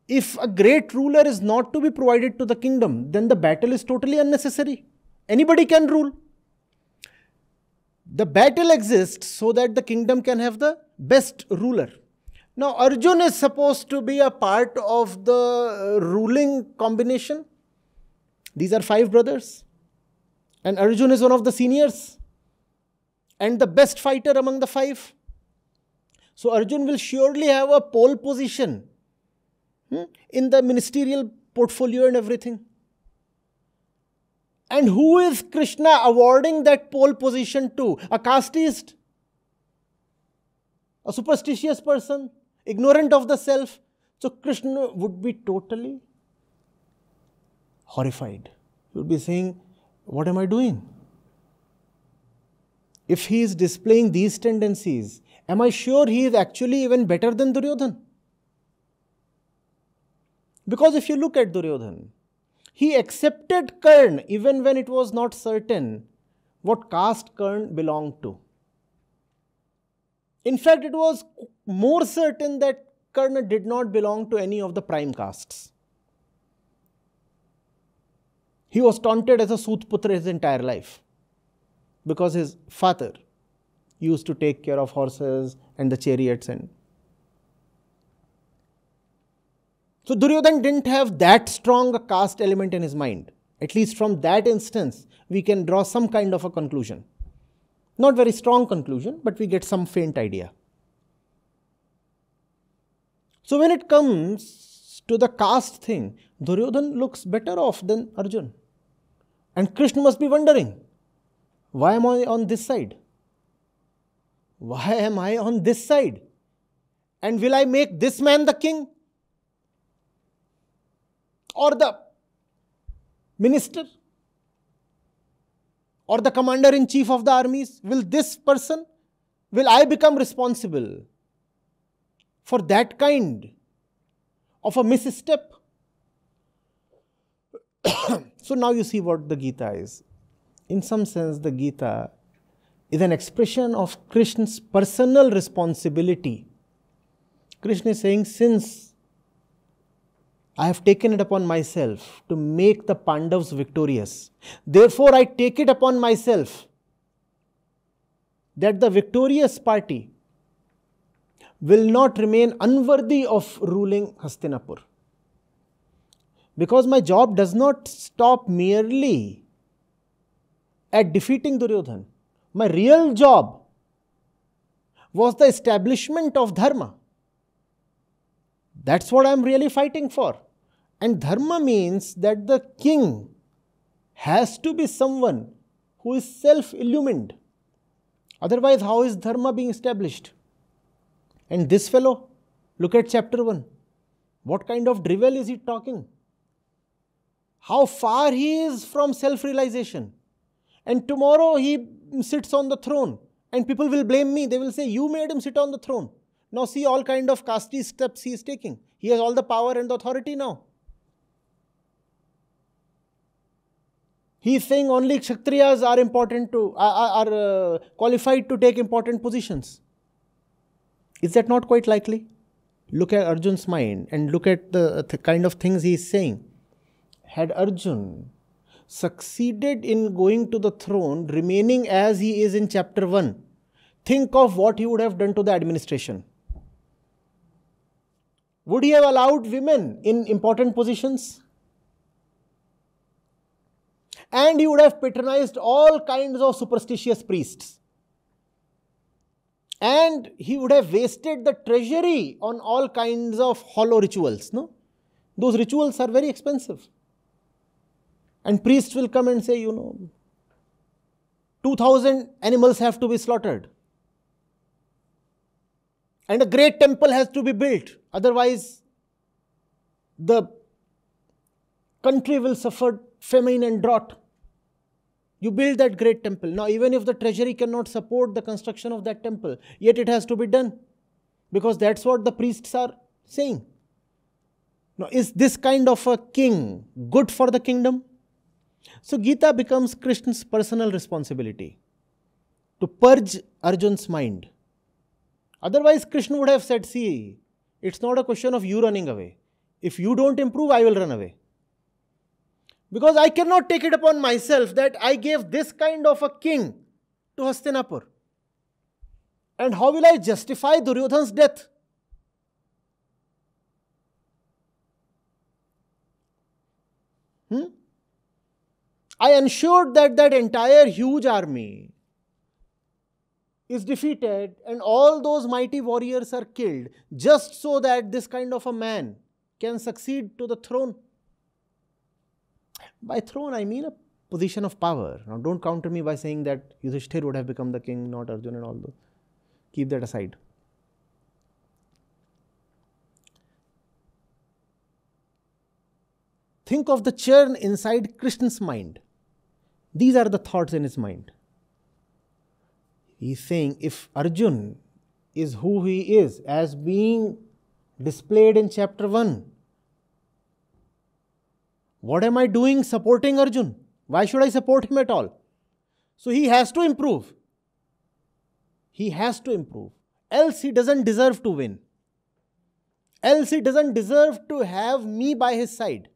If a great ruler is not to be provided to the kingdom, then the battle is totally unnecessary. Anybody can rule. The battle exists so that the kingdom can have the best ruler. Now, Arjun is supposed to be a part of the ruling combination. These are 5 brothers. And Arjun is one of the seniors. And the best fighter among the 5. So, Arjun will surely have a pole position in the ministerial portfolio and everything. And who is Krishna awarding that pole position to? A casteist? A superstitious person? Ignorant of the self? So Krishna would be totally horrified. He would be saying, what am I doing? If he is displaying these tendencies, am I sure he is actually even better than Duryodhan? Because if you look at Duryodhan, he accepted Karna even when it was not certain what caste Karna belonged to. In fact, it was more certain that Karna did not belong to any of the prime castes. He was taunted as a Sutputra his entire life because his father used to take care of horses and the chariots. So Duryodhan didn't have that strong a caste element in his mind. At least from that instance, we can draw some kind of a conclusion. Not very strong conclusion, but we get some faint idea. So when it comes to the caste thing, Duryodhan looks better off than Arjun. And Krishna must be wondering, why am I on this side? Why am I on this side? And will I make this man the king? Or the minister? Or the commander-in-chief of the armies? Will I become responsible for that kind of a misstep? So now you see what the Gita is. In some sense, the Gita is an expression of Krishna's personal responsibility. Krishna is saying, since I have taken it upon myself to make the Pandavas victorious, therefore I take it upon myself that the victorious party will not remain unworthy of ruling Hastinapur. Because my job does not stop merely at defeating Duryodhan. My real job was the establishment of Dharma. That's what I am really fighting for. And Dharma means that the king has to be someone who is self-illumined. Otherwise, how is Dharma being established? And this fellow, look at chapter 1. What kind of drivel is he talking? How far he is from self-realization. And tomorrow he sits on the throne and people will blame me. They will say, you made him sit on the throne. Now see all kind of caste steps he is taking. He has all the power and the authority now. He is saying only Kshatriyas are qualified to take important positions. Is that not quite likely? Look at Arjun's mind and look at the kind of things he is saying. Had Arjun succeeded in going to the throne, remaining as he is in chapter 1, think of what he would have done to the administration. Would he have allowed women in important positions? And he would have patronized all kinds of superstitious priests. And he would have wasted the treasury on all kinds of hollow rituals. No? Those rituals are very expensive. And priests will come and say, 2,000 animals have to be slaughtered. And a great temple has to be built. Otherwise, the country will suffer famine and drought. You build that great temple. Now, even if the treasury cannot support the construction of that temple, yet it has to be done. Because that's what the priests are saying. Now, is this kind of a king good for the kingdom? So, Gita becomes Krishna's personal responsibility to purge Arjun's mind. Otherwise, Krishna would have said, see, it's not a question of you running away. If you don't improve, I will run away. Because I cannot take it upon myself that I gave this kind of a king to Hastinapur. And how will I justify Duryodhana's death? I ensured that that entire huge army is defeated and all those mighty warriors are killed just so that this kind of a man can succeed to the throne. By throne, I mean a position of power. Now, don't counter me by saying that Yudhishthir would have become the king, not Arjun and all those. Keep that aside. Think of the churn inside Krishna's mind. These are the thoughts in his mind. He is saying, if Arjun is who he is, as being displayed in chapter 1, what am I doing supporting Arjun? Why should I support him at all? So he has to improve. He has to improve. Else he doesn't deserve to win. Else he doesn't deserve to have me by his side.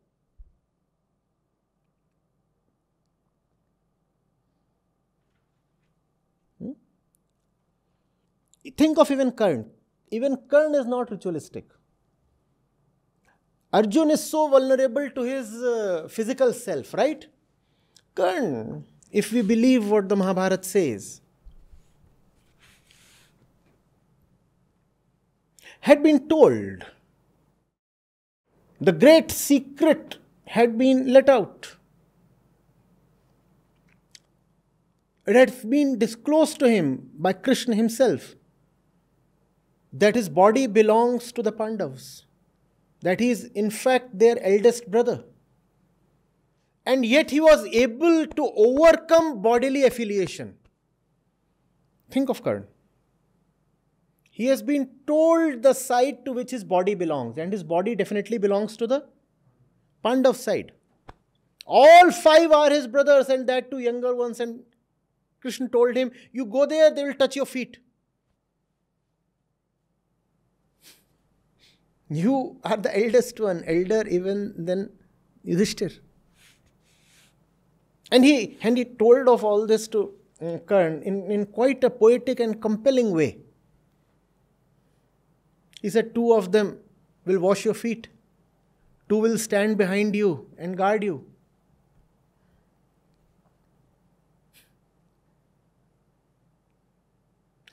Think of even Karna. Even Karna is not ritualistic. Arjun is so vulnerable to his physical self, right? Karna, if we believe what the Mahabharata says, had been told, the great secret had been let out. It had been disclosed to him by Krishna himself that his body belongs to the Pandavas, that he is in fact their eldest brother. And yet he was able to overcome bodily affiliation. Think of Karna. He has been told the side to which his body belongs, and his body definitely belongs to the Pandav side. All 5 are his brothers, and that 2 younger ones, and Krishna told him, you go there, they will touch your feet. You are the eldest one, elder even than Yudhishthir. And he told of all this to Karna in quite a poetic and compelling way. He said, 2 of them will wash your feet. 2 will stand behind you and guard you.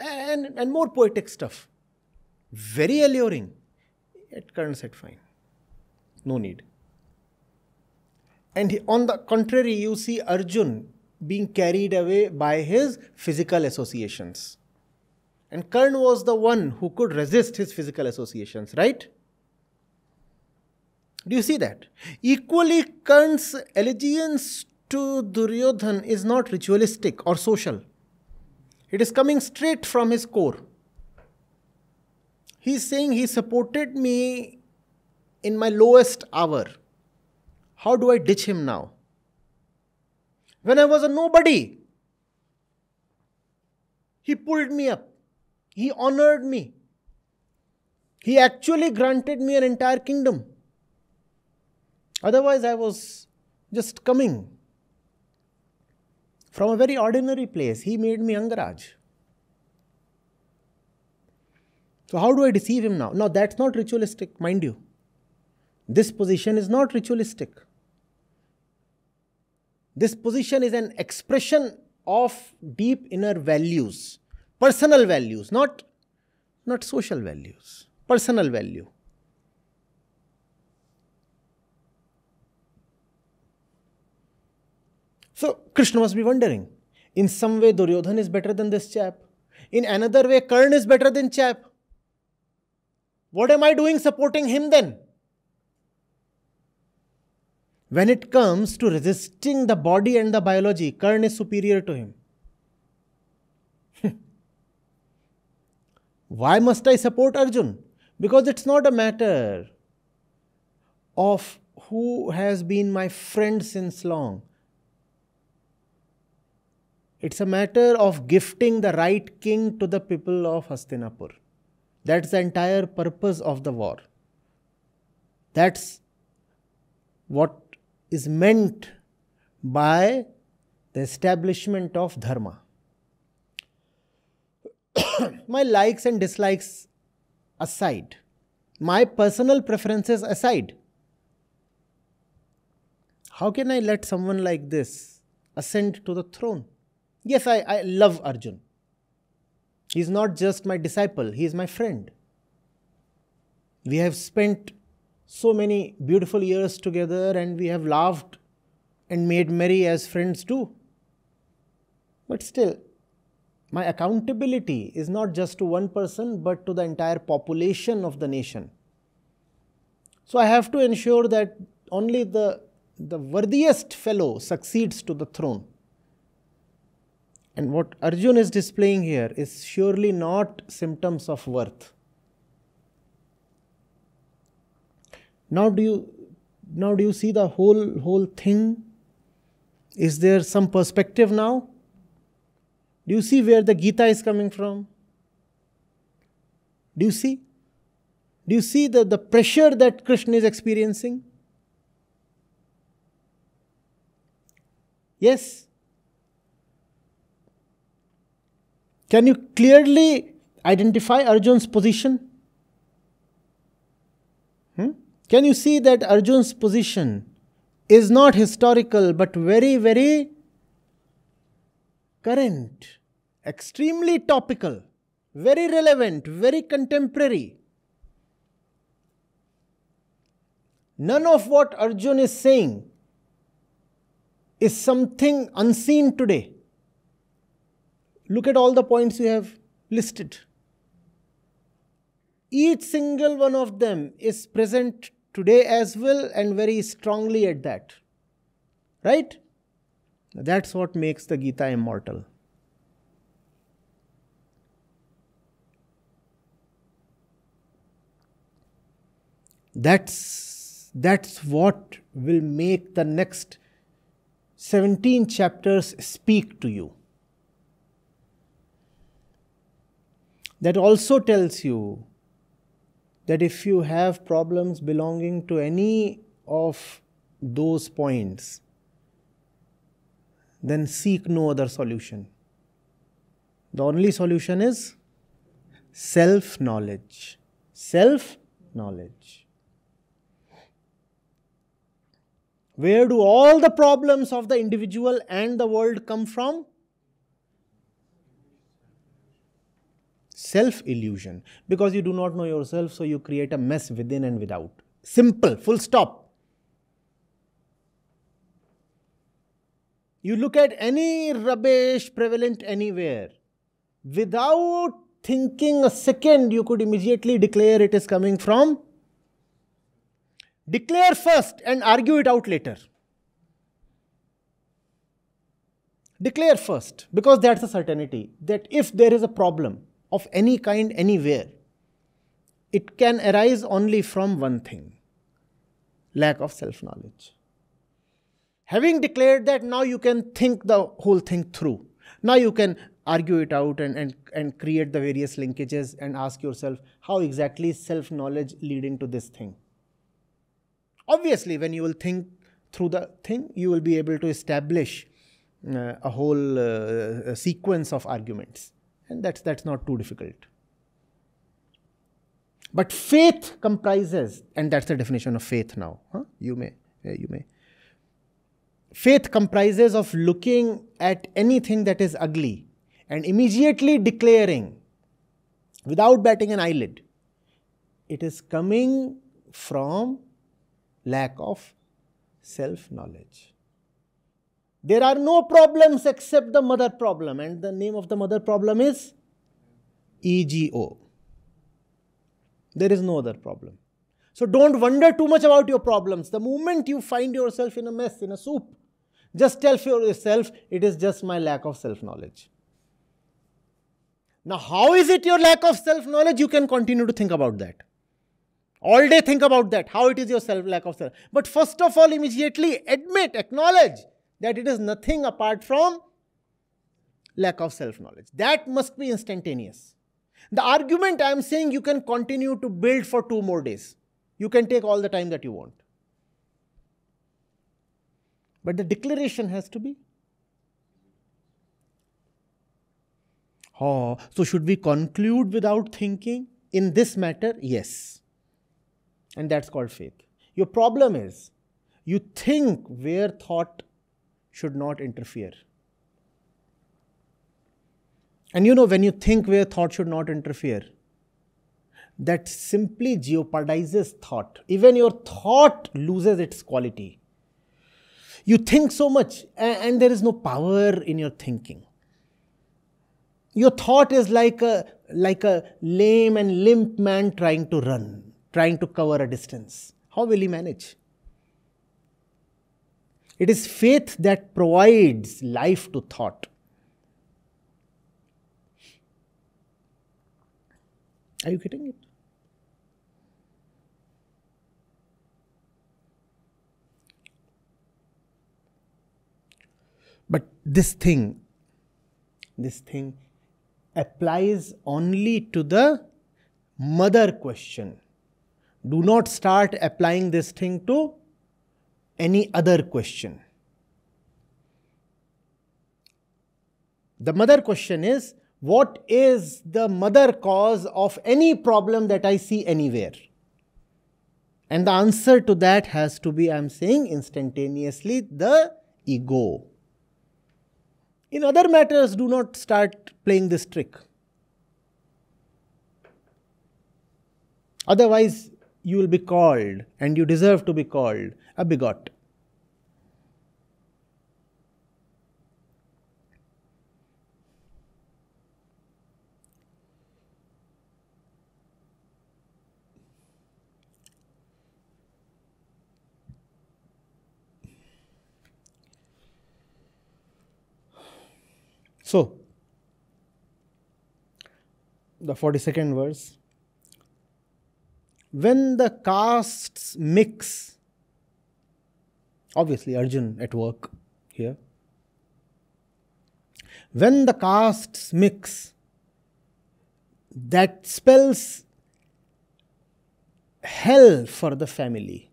And more poetic stuff. Very alluring. Yet Karna said, fine. No need. And on the contrary, you see Arjun being carried away by his physical associations. And Karna was the one who could resist his physical associations, right? Do you see that? Equally, Karna's allegiance to Duryodhana is not ritualistic or social. It is coming straight from his core. He is saying he supported me in my lowest hour. How do I ditch him now? When I was a nobody, he pulled me up. He honored me. He actually granted me an entire kingdom. Otherwise, I was just coming from a very ordinary place. He made me Angaraj. So how do I deceive him now? Now, that's not ritualistic, mind you. This position is not ritualistic. This position is an expression of deep inner values, personal values, not social values, personal value. So, Krishna must be wondering, in some way Duryodhan is better than this chap. In another way, Karna is better than chap. What am I doing supporting him then? When it comes to resisting the body and the biology, Karna is superior to him. Why must I support Arjun? Because it's not a matter of who has been my friend since long. It's a matter of gifting the right king to the people of Hastinapur. That's the entire purpose of the war. That's what is meant by the establishment of Dharma. My likes and dislikes aside, my personal preferences aside, how can I let someone like this ascend to the throne? Yes, I love Arjun. He's not just my disciple, he is my friend. We have spent so many beautiful years together and we have laughed and made merry as friends do. But still, my accountability is not just to one person but to the entire population of the nation. So I have to ensure that only the worthiest fellow succeeds to the throne. And what Arjun is displaying here is surely not symptoms of worth. Now do you see the whole thing? Is there some perspective now? Do you see where the Gita is coming from? Do you see? Do you see the pressure that Krishna is experiencing? Yes. Can you clearly identify Arjun's position? Can you see that Arjun's position is not historical but very, very current, extremely topical, very relevant, very contemporary? None of what Arjun is saying is something unseen today. Look at all the points you have listed. Each single one of them is present today as well and very strongly at that. Right? That's what makes the Gita immortal. That's what will make the next 17 chapters speak to you. That also tells you that if you have problems belonging to any of those points, then seek no other solution. The only solution is self-knowledge. Self-knowledge. Where do all the problems of the individual and the world come from? Self-illusion. Because you do not know yourself, so you create a mess within and without. Simple, full stop. You look at any rubbish prevalent anywhere, without thinking a second, you could immediately declare it is coming from. Declare first and argue it out later. Declare first, because that's a certainty that if there is a problem of any kind anywhere, it can arise only from one thing: lack of self-knowledge. Having declared that, now you can think the whole thing through. Now you can argue it out and create the various linkages and ask yourself, how exactly is self-knowledge leading to this thing? Obviously, when you will think through the thing, you will be able to establish a whole sequence of arguments. And that's not too difficult. But faith comprises, and that's the definition of faith now. You may. Faith comprises of looking at anything that is ugly and immediately declaring, without batting an eyelid, it is coming from lack of self-knowledge. There are no problems except the mother problem, and the name of the mother problem is ego. There is no other problem. So don't wonder too much about your problems. The moment you find yourself in a mess, in a soup, just tell yourself, it is just my lack of self-knowledge. Now, how is it your lack of self-knowledge? You can continue to think about that. All day think about that, how it is your lack of self. But first of all, immediately acknowledge that it is nothing apart from lack of self-knowledge. That must be instantaneous. The argument I am saying you can continue to build for 2 more days. You can take all the time that you want. But the declaration has to be. So should we conclude without thinking in this matter? Yes. And that's called faith. Your problem is, you think where thought should not interfere. And when you think where thought should not interfere, that simply jeopardizes thought. Even your thought loses its quality. You think so much and there is no power in your thinking. Your thought is like a lame and limp man trying to run, trying to cover a distance. How will he manage? It is faith that provides life to thought. Are you getting it? But this thing applies only to the mother question. Do not start applying this thing to any other question. The mother question is, what is the mother cause of any problem that I see anywhere? And the answer to that has to be, I am saying instantaneously, the ego. In other matters, do not start playing this trick. Otherwise, you will be called, and you deserve to be called, a bigot. So, the 42nd verse. When the castes mix, obviously Arjun at work here. When the castes mix, that spells hell for the family.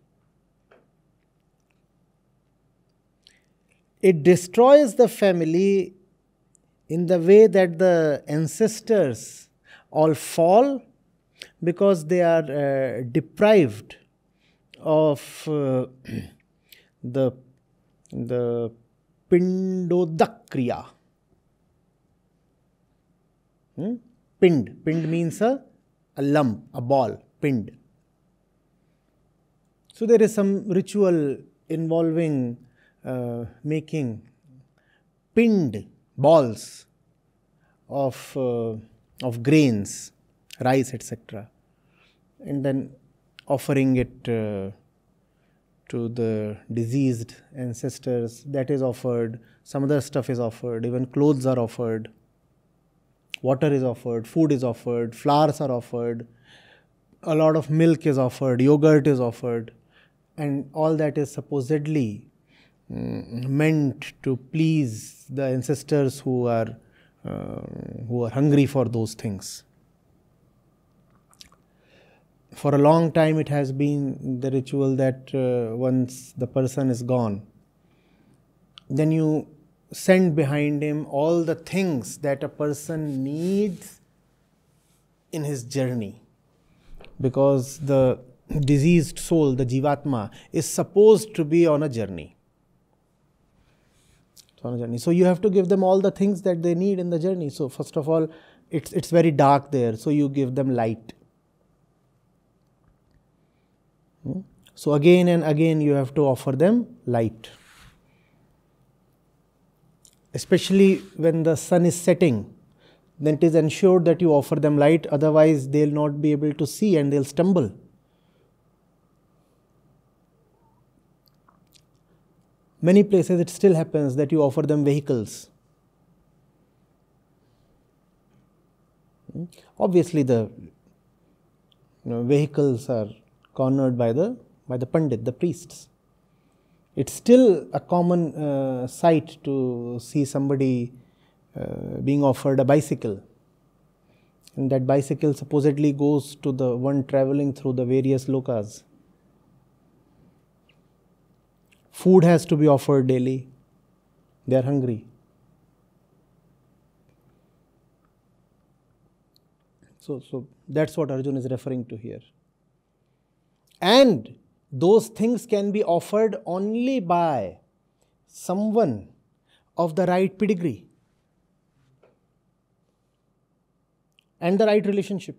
It destroys the family in the way that the ancestors all fall because they are deprived of the pindodakriya. Pind means a lump, a ball, pind. So there is some ritual involving making pind balls of grains, rice, etc., and then offering it to the deceased ancestors. That is offered. Some other stuff is offered. Even clothes are offered. Water is offered. Food is offered. Flowers are offered. A lot of milk is offered. Yogurt is offered. And all that is supposedly meant to please the ancestors who are hungry for those things. For a long time it has been the ritual that once the person is gone, then you send behind him all the things that a person needs in his journey. Because the diseased soul, the Jivatma, is supposed to be on a journey. So you have to give them all the things that they need in the journey. So first of all, it's very dark there, so you give them light. So again and again you have to offer them light. Especially when the sun is setting, then it is ensured that you offer them light, otherwise they'll not be able to see and they'll stumble. Many places it still happens that you offer them vehicles. Obviously the vehicles are cornered by the Pandit, the priests. It's still a common sight to see somebody being offered a bicycle. And that bicycle supposedly goes to the one traveling through the various lokas. Food has to be offered daily. They are hungry. So that's what Arjun is referring to here. And those things can be offered only by someone of the right pedigree and the right relationship.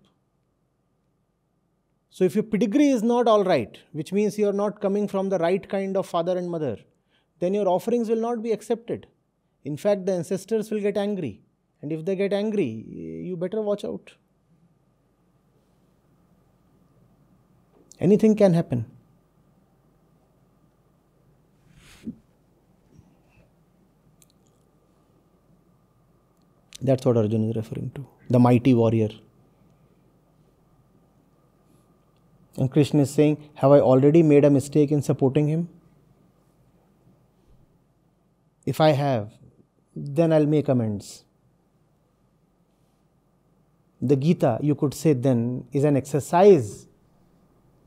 So if your pedigree is not all right, which means you are not coming from the right kind of father and mother, then your offerings will not be accepted. In fact, the ancestors will get angry. And if they get angry, you better watch out. Anything can happen. That's what Arjun is referring to, the mighty warrior. And Krishna is saying, have I already made a mistake in supporting him? If I have, then I'll make amends. The Gita, you could say then, is an exercise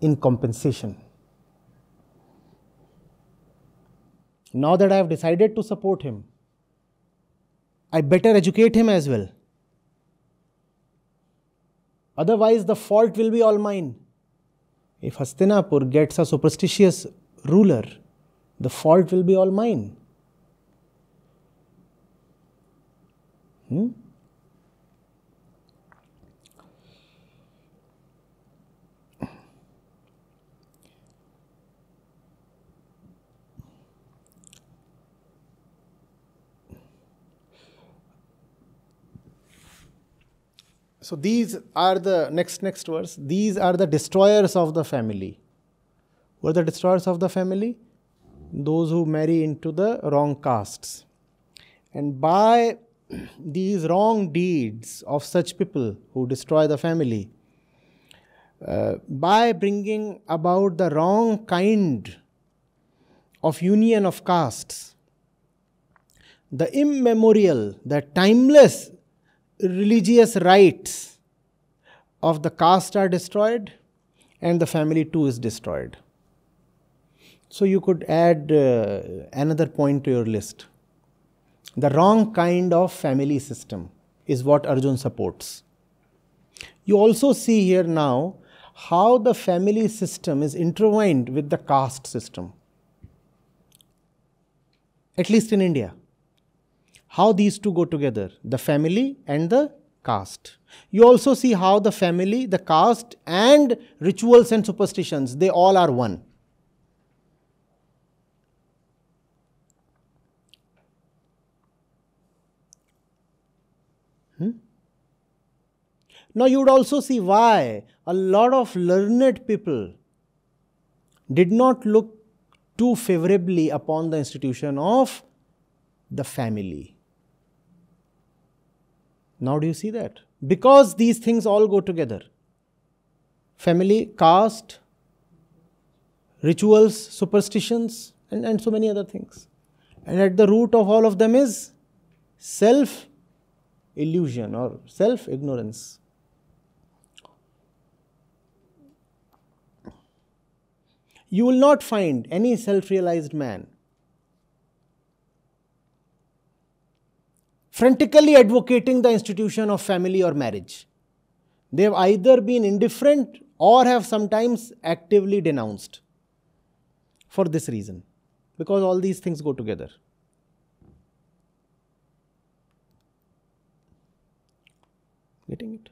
in compensation. Now that I have decided to support him, I better educate him as well. Otherwise, the fault will be all mine. If Hastinapur gets a superstitious ruler, the fault will be all mine. So these are the next verse. These are the destroyers of the family. What are the destroyers of the family? Those who marry into the wrong castes. And by these wrong deeds of such people who destroy the family, by bringing about the wrong kind of union of castes, the immemorial, the timeless religious rites of the caste are destroyed, and the family too is destroyed. So you could add another point to your list. The wrong kind of family system is what Arjun supports. You also see here now how the family system is intertwined with the caste system. At least in India. How these two go together, the family and the caste. You also see how the family, the caste and rituals and superstitions, they all are one. Now you would also see why a lot of learned people did not look too favorably upon the institution of the family. Now do you see that? Because these things all go together. Family, caste, rituals, superstitions, and so many other things. And at the root of all of them is self-illusion or self-ignorance. You will not find any self-realized man frantically advocating the institution of family or marriage. They have either been indifferent or have sometimes actively denounced for this reason, because all these things go together. Getting it?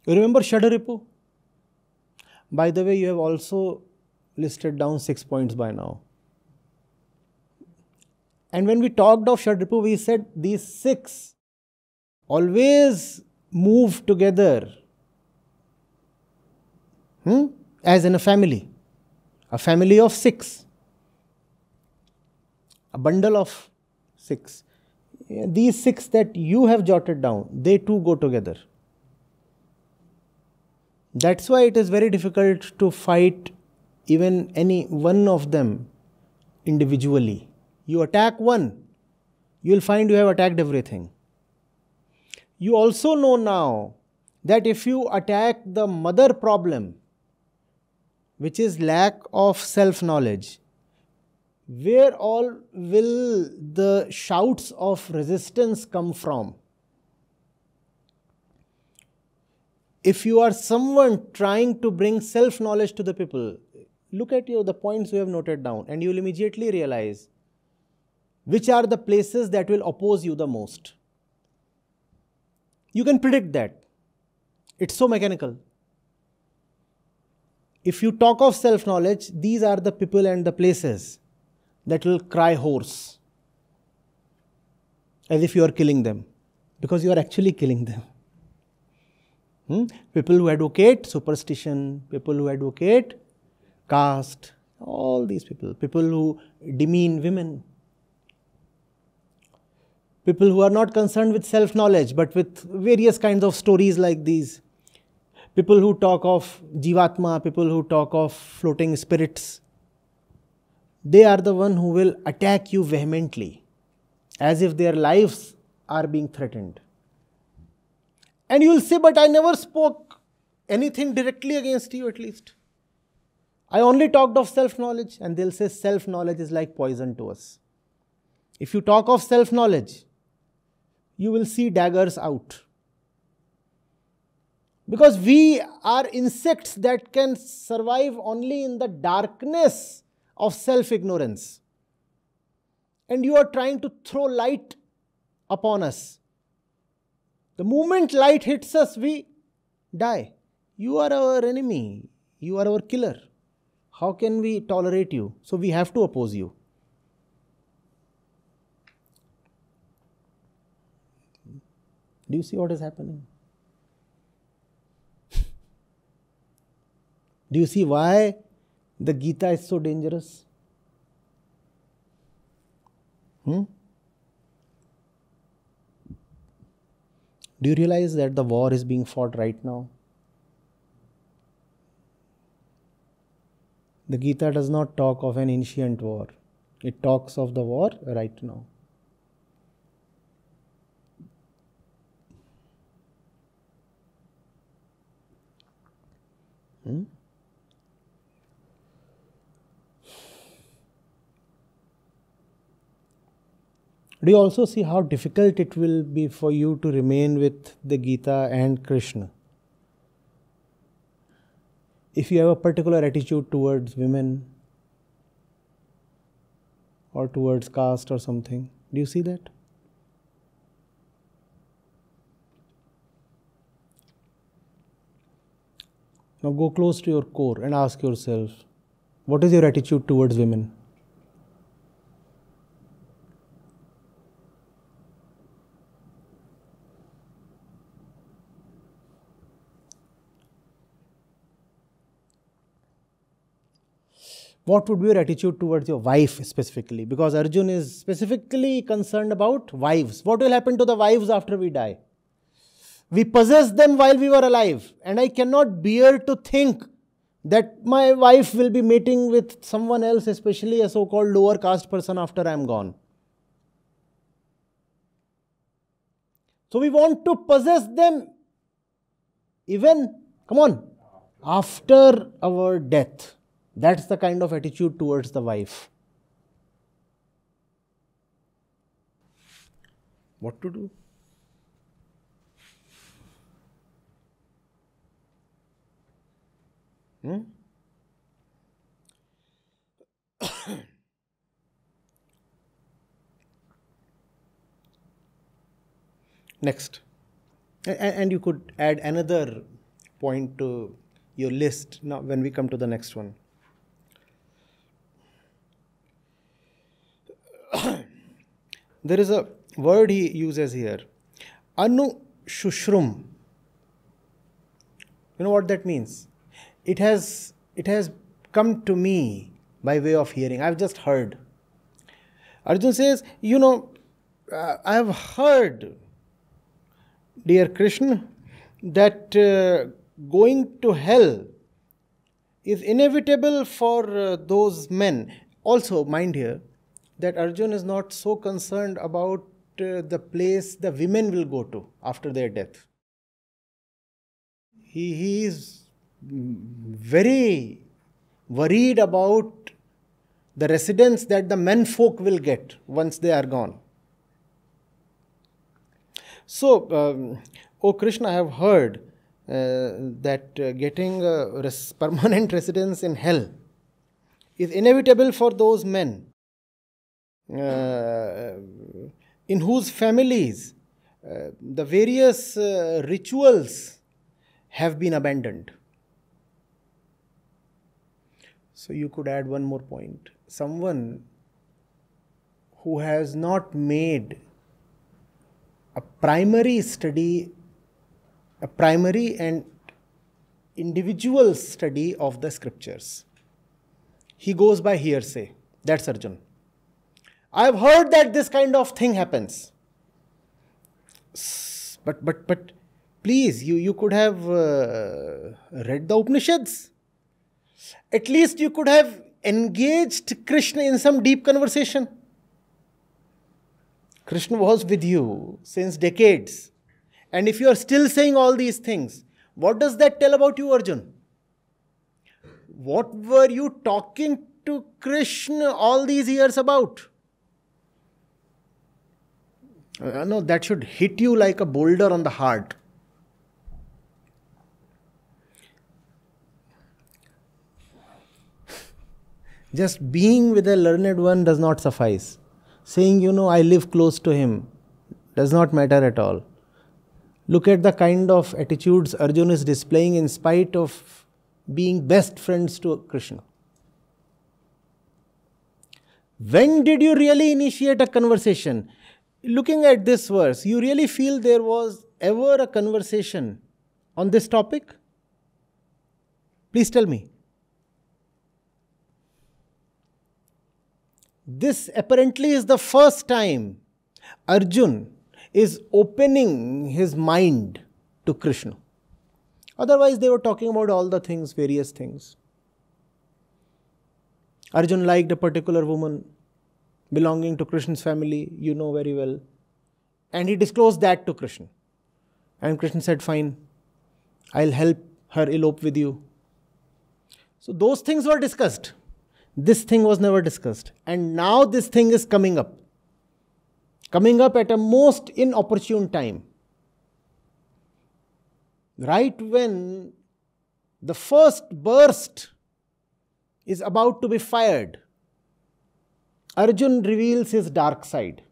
You remember Shadaripu? By the way, you have also listed down 6 points by now. And when we talked of Shadaripu, we said these 6 always move together as in a family of 6, a bundle of 6. These 6 that you have jotted down, they too go together. That's why it is very difficult to fight even any one of them individually. You attack one, you will find you have attacked everything. You also know now that if you attack the mother problem, which is lack of self-knowledge, where all will the shouts of resistance come from? If you are someone trying to bring self-knowledge to the people, look at the points you have noted down, and you will immediately realize which are the places that will oppose you the most. You can predict that. It's so mechanical. If you talk of self-knowledge, these are the people and the places that will cry hoarse, as if you are killing them, because you are actually killing them. People who advocate superstition, people who advocate caste, all these people who demean women, people who are not concerned with self-knowledge but with various kinds of stories like these, people who talk of Jivatma, people who talk of floating spirits, they are the one who will attack you vehemently, as if their lives are being threatened. And you will say, but I never spoke anything directly against you, at least. I only talked of self-knowledge. And they'll say self-knowledge is like poison to us. If you talk of self-knowledge, you will see daggers out. Because we are insects that can survive only in the darkness of self-ignorance. And you are trying to throw light upon us. The moment light hits us, we die. You are our enemy. You are our killer. How can we tolerate you? So we have to oppose you. Do you see what is happening? Do you see why the Gita is so dangerous? Do you realize that the war is being fought right now? The Gita does not talk of an ancient war. It talks of the war right now. Do you also see how difficult it will be for you to remain with the Gita and Krishna? If you have a particular attitude towards women or towards caste or something, do you see that? Now go close to your core and ask yourself, what is your attitude towards women? What would be your attitude towards your wife specifically? Because Arjun is specifically concerned about wives. What will happen to the wives after we die? We possessed them while we were alive, and I cannot bear to think that my wife will be mating with someone else, especially a so-called lower caste person, after I am gone. So we want to possess them even, come on, after our death. That's the kind of attitude towards the wife. What to do? Next. And you could add another point to your list now when we come to the next one. There is a word he uses here. Anushushrum. You know what that means? It has come to me by way of hearing. I've just heard. Arjun says, I have heard, dear Krishna, that going to hell is inevitable for those men. Also, mind here, that Arjun is not so concerned about the place the women will go to after their death. He is very worried about the residence that the men folk will get once they are gone. So, O Krishna, I have heard that getting a permanent residence in hell is inevitable for those men in whose families the various rituals have been abandoned. So you could add one more point. Someone who has not made a primary and individual study of the scriptures. He goes by hearsay. That's Arjun. I have heard that this kind of thing happens. But please, you could have read the Upanishads. At least you could have engaged Krishna in some deep conversation. Krishna was with you since decades. And if you are still saying all these things, what does that tell about you, Arjun? What were you talking to Krishna all these years about? No, that should hit you like a boulder on the heart. Just being with a learned one does not suffice. Saying, I live close to him does not matter at all. Look at the kind of attitudes Arjun is displaying in spite of being best friends to Krishna. When did you really initiate a conversation? Looking at this verse, you really feel there was ever a conversation on this topic? Please tell me. This apparently is the first time Arjun is opening his mind to Krishna. Otherwise, they were talking about all the things, various things. Arjun liked a particular woman belonging to Krishna's family, you know very well. And he disclosed that to Krishna. And Krishna said, fine, I'll help her elope with you. So those things were discussed. This thing was never discussed. And now this thing is coming up. Coming up at a most inopportune time. Right when the first burst is about to be fired, Arjun reveals his dark side.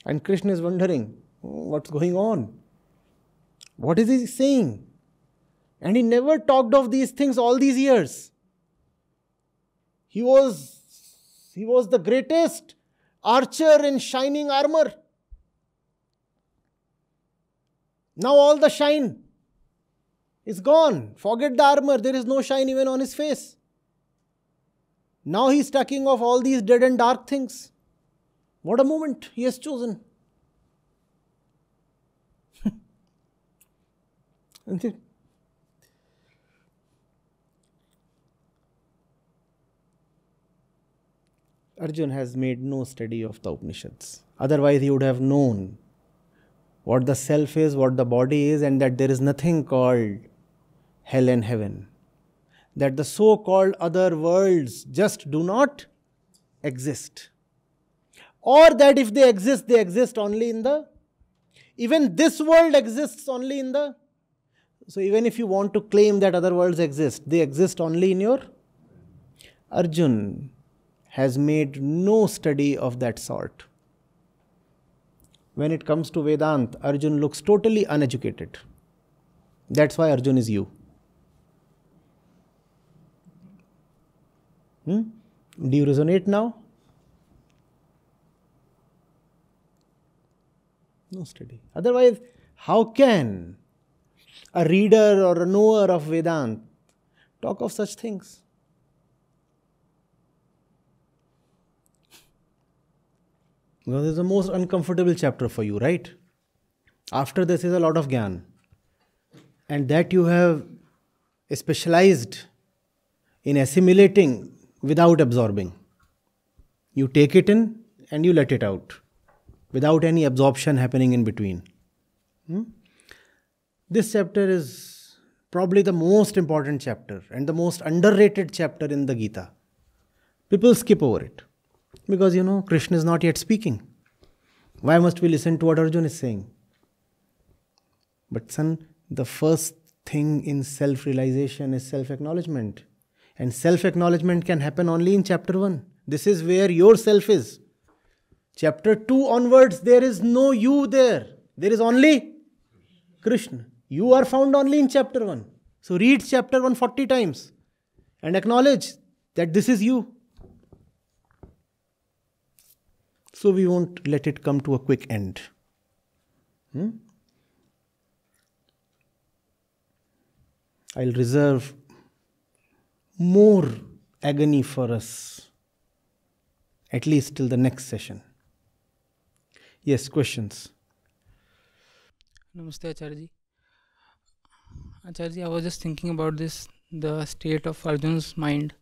And Krishna is wondering, what's going on? What is he saying? And he never talked of these things all these years. He was the greatest archer in shining armor. Now all the shine is gone. Forget the armor. There is no shine even on his face. Now he is talking of all these dead and dark things. What a moment he has chosen. Arjun has made no study of the Upanishads. Otherwise, he would have known what the self is, what the body is, and that there is nothing called hell and heaven. That the so-called other worlds just do not exist. Or that if they exist only in the... Even this world exists only in the... So even if you want to claim that other worlds exist, they exist only in your... Arjun has made no study of that sort. When it comes to Vedanta, Arjun looks totally uneducated. That's why Arjun is you. Do you resonate now? No study. Otherwise, how can a reader or a knower of Vedanta talk of such things? Because this is the most uncomfortable chapter for you, right? After this is a lot of Gyan. And that you have specialized in assimilating without absorbing. You take it in and you let it out without any absorption happening in between. This chapter is probably the most important chapter and the most underrated chapter in the Gita. People skip over it because, Krishna is not yet speaking. Why must we listen to what Arjun is saying? But son, the first thing in self-realization is self-acknowledgement. And self-acknowledgement can happen only in chapter 1. This is where your self is. Chapter 2 onwards, there is no you there. There is only Krishna. You are found only in chapter 1. So read chapter 1 40 times and acknowledge that this is you. So we won't let it come to a quick end. I'll reserve more agony for us, at least till the next session. Yes, questions? Namaste, Acharya. Acharya, I was just thinking about this, the state of Arjun's mind.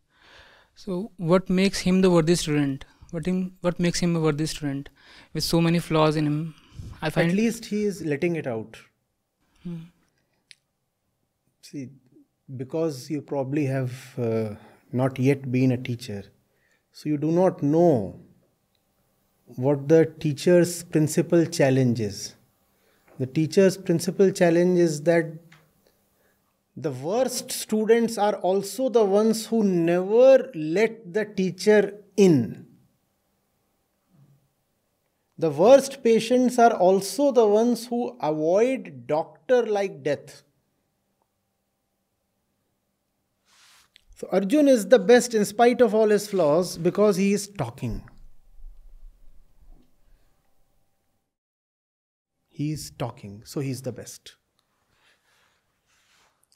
So, what makes him the worthy student? What makes him a worthy student with so many flaws in him? I find at least he is letting it out. See, because you probably have not yet been a teacher, so you do not know what the teacher's principal challenge is. The teacher's principal challenge is that the worst students are also the ones who never let the teacher in. The worst patients are also the ones who avoid doctor-like death. So Arjun is the best in spite of all his flaws because he is talking. He is talking, so he is the best.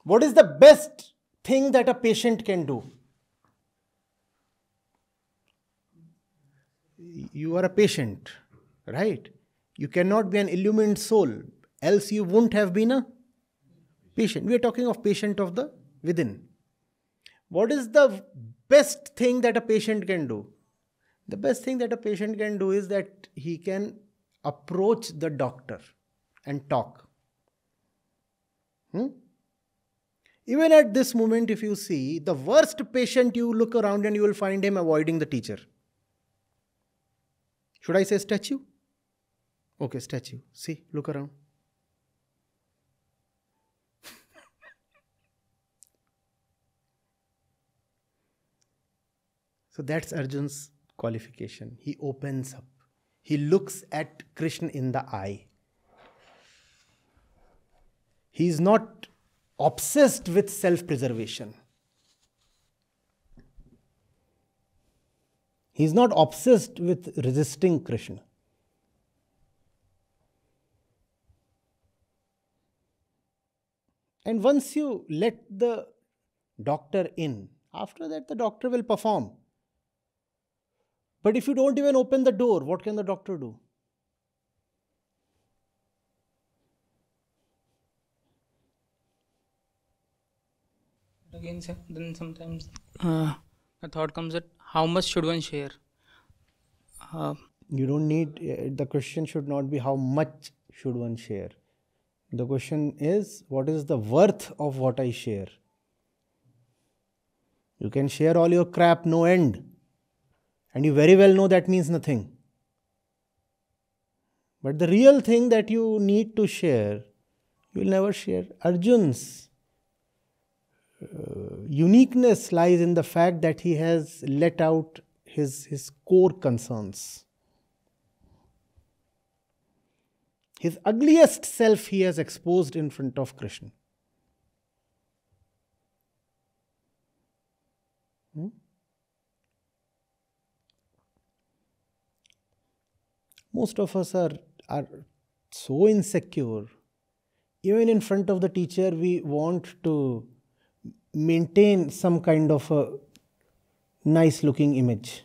What is the best thing that a patient can do? You are a patient, right? You cannot be an illumined soul, else you wouldn't have been a patient. We are talking of patient of the within. What is the best thing that a patient can do? The best thing that a patient can do is that he can approach the doctor and talk. Even at this moment, if you see the worst patient, you look around and you will find him avoiding the teacher. Should I say statue? Okay, statue. See, look around. So that's Arjun's qualification. He opens up. He looks at Krishna in the eye. He is not obsessed with self-preservation. He is not obsessed with resisting Krishna. And once you let the doctor in, after that the doctor will perform. But if you don't even open the door, what can the doctor do? Again, then sometimes a thought comes that how much should one share? You don't need, the question should not be how much should one share. The question is, what is the worth of what I share? You can share all your crap, no end. And you very well know that means nothing. But the real thing that you need to share, you will never share. Arjun's uniqueness lies in the fact that he has let out his core concerns. His ugliest self he has exposed in front of Krishna. Most of us are so insecure. Even in front of the teacher, we want to maintain some kind of a nice looking image.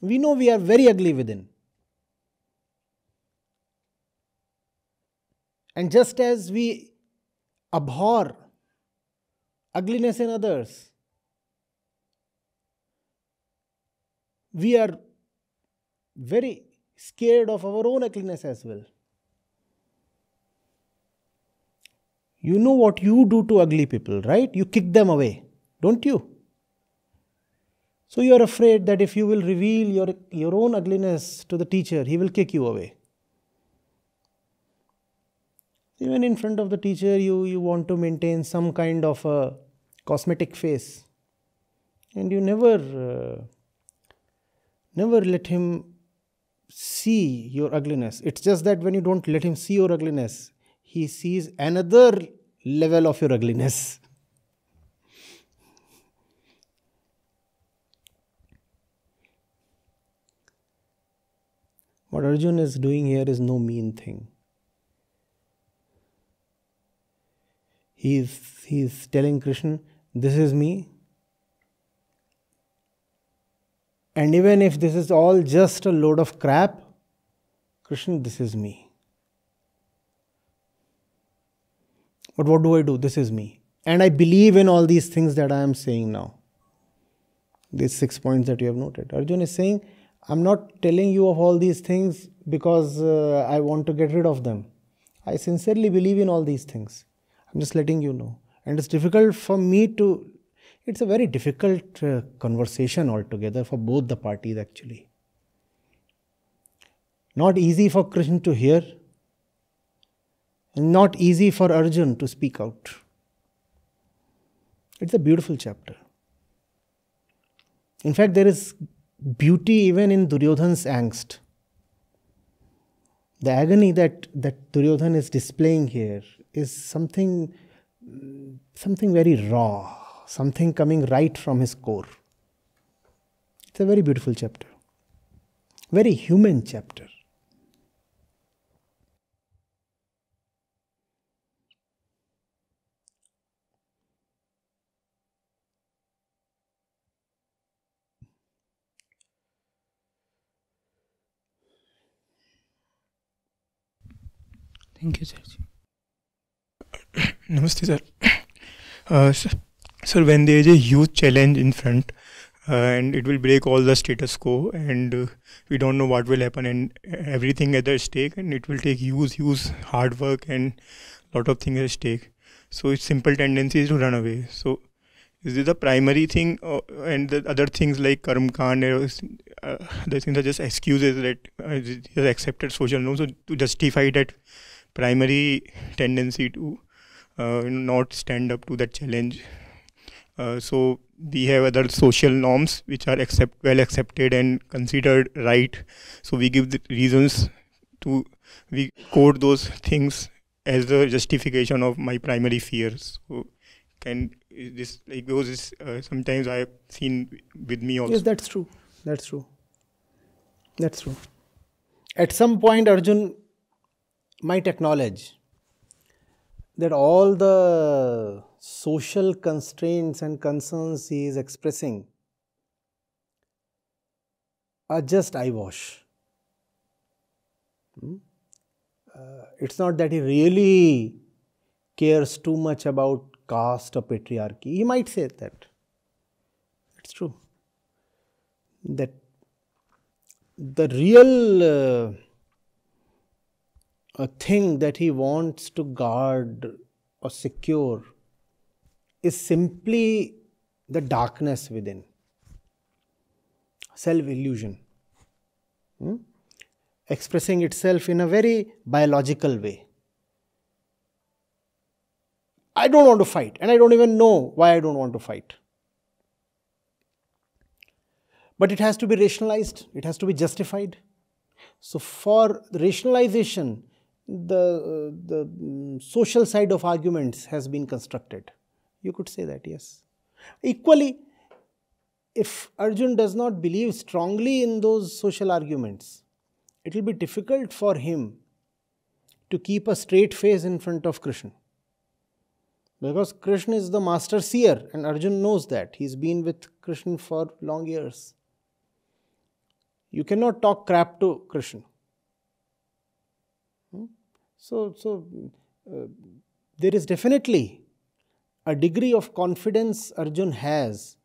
We know we are very ugly within. And just as we abhor ugliness in others, we are very scared of our own ugliness as well. You know what you do to ugly people, right? You kick them away, don't you? So you are afraid that if you will reveal your own ugliness to the teacher, he will kick you away. Even in front of the teacher, you want to maintain some kind of a cosmetic face. And you never let him see your ugliness. It's just that when you don't let him see your ugliness, he sees another level of your ugliness. What Arjun is doing here is no mean thing. He's telling Krishna, this is me. And even if this is all just a load of crap, Krishna, this is me. But what do? This is me. And I believe in all these things that I am saying now. These 6 points that you have noted. Arjun is saying, I'm not telling you of all these things because I want to get rid of them. I sincerely believe in all these things. I'm just letting you know. And it's difficult for me to... It's a very difficult conversation altogether for both the parties actually. Not easy for Krishna to hear. And not easy for Arjun to speak out. It's a beautiful chapter. In fact, there is beauty even in Duryodhana's angst. The agony that Duryodhana is displaying here is something very raw, something coming right from his core. It's a very beautiful chapter. Very human chapter. Thank you, sir. Namaste, sir. Sir, when there is a huge challenge in front and it will break all the status quo and we don't know what will happen and everything at stake and it will take huge hard work and lot of things at stake. So its simple tendency is to run away. So is this the primary thing and the other things like karma kand, the things are just excuses that just accepted social norms, so to justify that primary tendency to not stand up to that challenge. So we have other social norms which are well accepted and considered right. So we give the reasons we quote those things as the justification of my primary fears. So this like goes sometimes I have seen with me also. Yes, that's true. At some point, Arjun might acknowledge that all the social constraints and concerns he is expressing are just eyewash. It's not that he really cares too much about caste or patriarchy. He might say that. It's true. That the real thing that he wants to guard or secure is simply the darkness within, self-illusion, expressing itself in a very biological way. I don't want to fight, and I don't even know why I don't want to fight. But it has to be rationalized, it has to be justified. So for rationalization, the social side of arguments has been constructed. You could say that, yes. Equally, if Arjun does not believe strongly in those social arguments, it will be difficult for him to keep a straight face in front of Krishna. Because Krishna is the master seer, and Arjun knows that. He's been with Krishna for long years. You cannot talk crap to Krishna. So there is definitely a degree of confidence Arjun has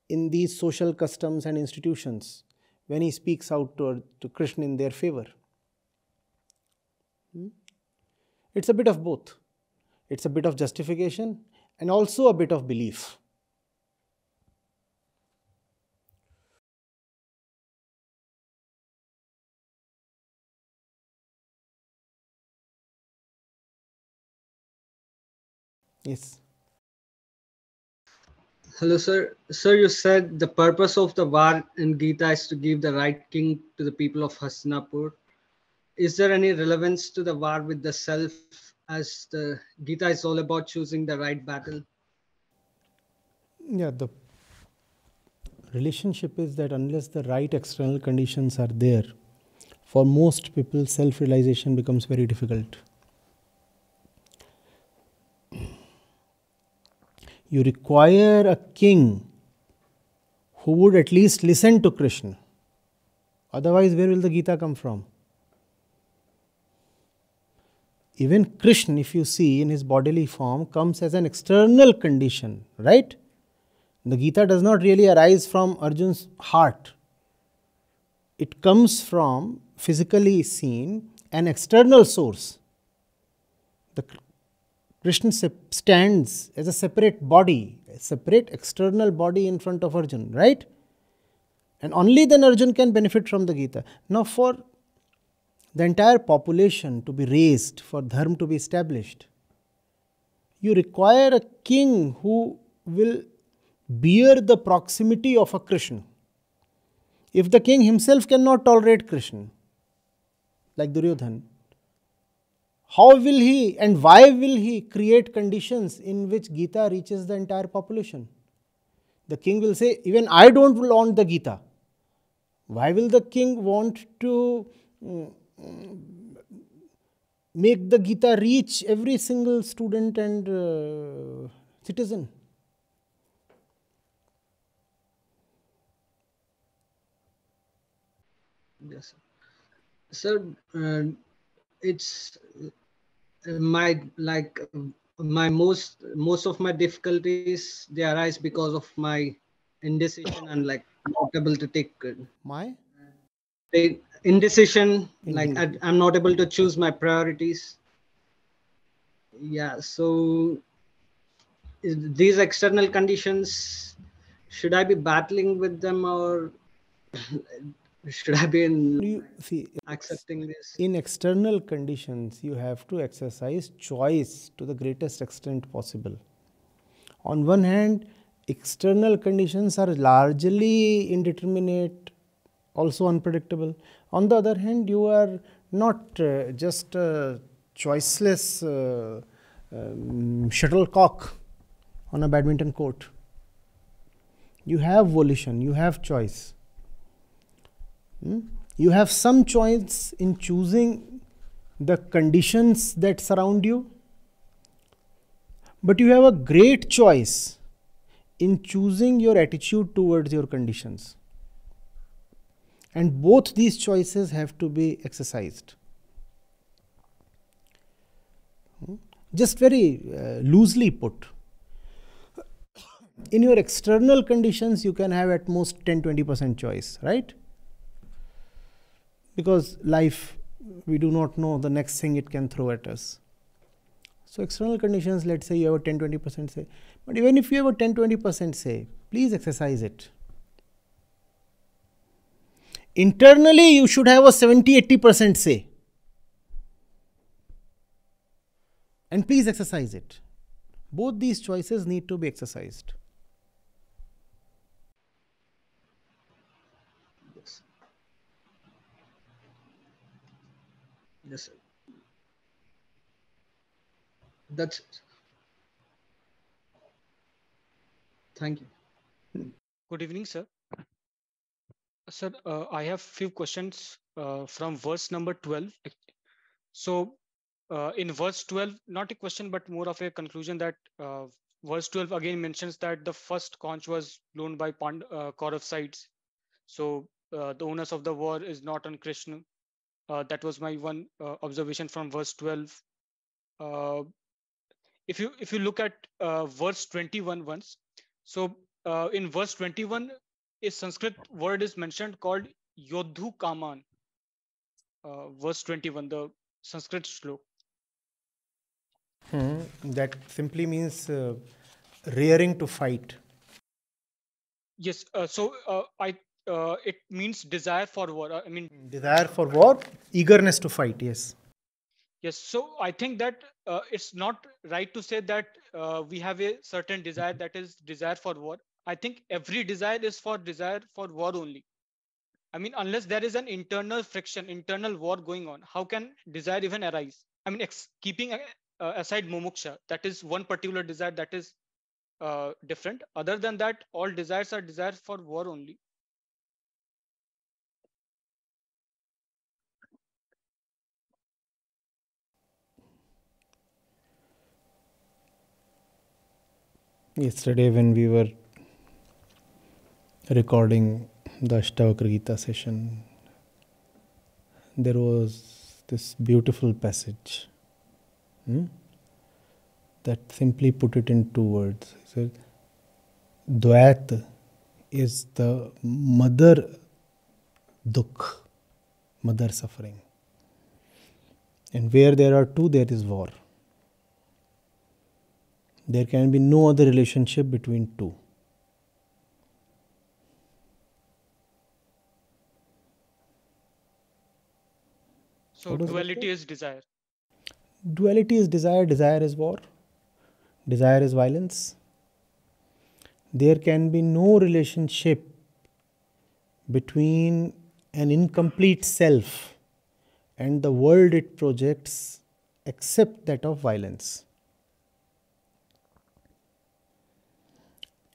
in these social customs and institutions when he speaks out to Krishna in their favor. It's a bit of both. It's a bit of justification and also a bit of belief. Yes. Hello, sir. Sir, you said the purpose of the war in Gita is to give the right king to the people of Hastinapur. Is there any relevance to the war with the self, as the Gita is all about choosing the right battle? Yeah, the relationship is that unless the right external conditions are there, for most people self-realization becomes very difficult. You require a king who would at least listen to Krishna. Otherwise, where will the Gita come from? Even Krishna, if you see in his bodily form, comes as an external condition, right? The Gita does not really arise from Arjun's heart. It comes from, physically seen, an external source. The Krishna stands as a separate body, a separate external body in front of Arjun, right? And only then Arjun can benefit from the Gita. Now, for the entire population to be raised, for Dharma to be established, you require a king who will bear the proximity of a Krishna. If the king himself cannot tolerate Krishna, like Duryodhana, how will he and why will he create conditions in which Gita reaches the entire population? The king will say, even I don't want the Gita. Why will the king want to make the Gita reach every single student and citizen? Yes, sir. It's my most of my difficulties, they arise because of my indecision and like not able to take My? indecision. Like Indeed. I'm not able to choose my priorities. Yeah. So these external conditions, should I be battling with them, or should I be You see, accepting this? in external conditions, you have to exercise choice to the greatest extent possible. On one hand, external conditions are largely indeterminate, also unpredictable. On the other hand, you are not just a choiceless shuttlecock on a badminton court. You have volition, you have choice. You have some choice in choosing the conditions that surround you, but you have a great choice in choosing your attitude towards your conditions. And both these choices have to be exercised. Just very loosely put, in your external conditions, you can have at most 10-20% choice, right? Because life, we do not know the next thing it can throw at us. So external conditions, let's say you have a 10-20% say. But even if you have a 10-20% say, please exercise it. Internally, you should have a 70-80% say. And please exercise it. Both these choices need to be exercised. Yes. Yes, sir. That's it. Thank you. Good evening, sir. Sir, I have few questions from verse number 12. So, in verse 12, not a question, but more of a conclusion that verse 12 again mentions that the first conch was blown by Kaurav sides. So, the onus of the war is not on Krishna. That was my one observation from verse 12. Uh, if you look at verse 21 once, so in verse 21, a Sanskrit word is mentioned called Yodhu Kaman. Verse 21, the Sanskrit shlok. That simply means rearing to fight. Yes. So it means desire for war. I mean, Desire for war, eagerness to fight, yes. yes. So I think that it's not right to say that we have a certain desire that is desire for war. I think every desire is for desire for war only. I mean, unless there is an internal friction, internal war going on, how can desire even arise? I mean, keeping aside mumuksha, that is one particular desire that is different. Other than that, all desires are desires for war only. Yesterday, when we were recording the Ashtavakra Gita session, there was this beautiful passage that simply put it in 2 words. It said, Dvait is the mother dukh, mother suffering. And where there are two, there is war. There can be no other relationship between two. So duality is desire. Duality is desire, desire is war, desire is violence. There can be no relationship between an incomplete self and the world it projects except that of violence.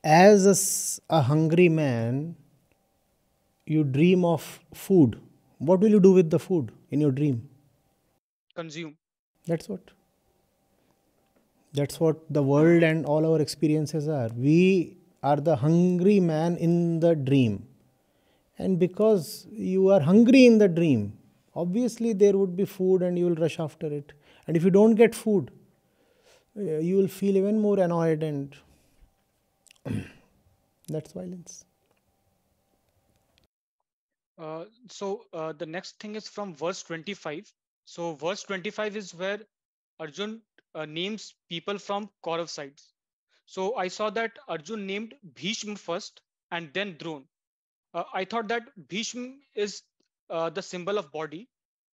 As a hungry man, you dream of food. What will you do with the food in your dream? Consume. That's what the world and all our experiences are. We are the hungry man in the dream. And because you are hungry in the dream, obviously there would be food and you will rush after it. And if you don't get food, you will feel even more annoyed, and that's violence. So the next thing is from verse 25. So verse 25 is where Arjun names people from Kaurav sides. So I saw that Arjun named Bhishma first and then Drona. I thought that Bhishma is the symbol of body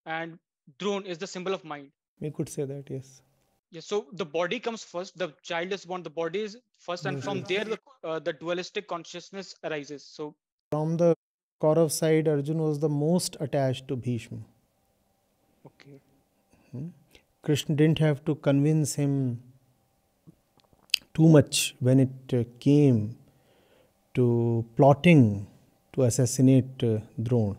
and Drona is the symbol of mind. We could say that, yes. Yes, so the body comes first, the child is born, the body is first, and from there the dualistic consciousness arises. So from the Kaurav side, Arjun was the most attached to Bhishma. Okay. Krishna didn't have to convince him too much when it came to plotting to assassinate Drona.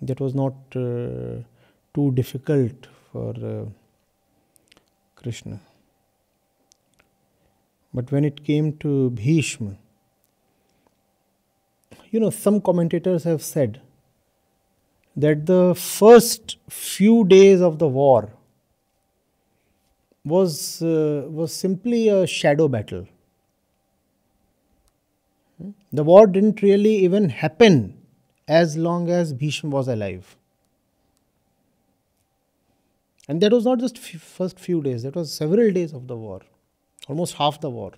That was not too difficult for Krishna. But when it came to Bhishma, some commentators have said that the first few days of the war was simply a shadow battle. The war didn't really even happen as long as Bhishma was alive. And that was not just first few days, that was several days of the war, almost half the war.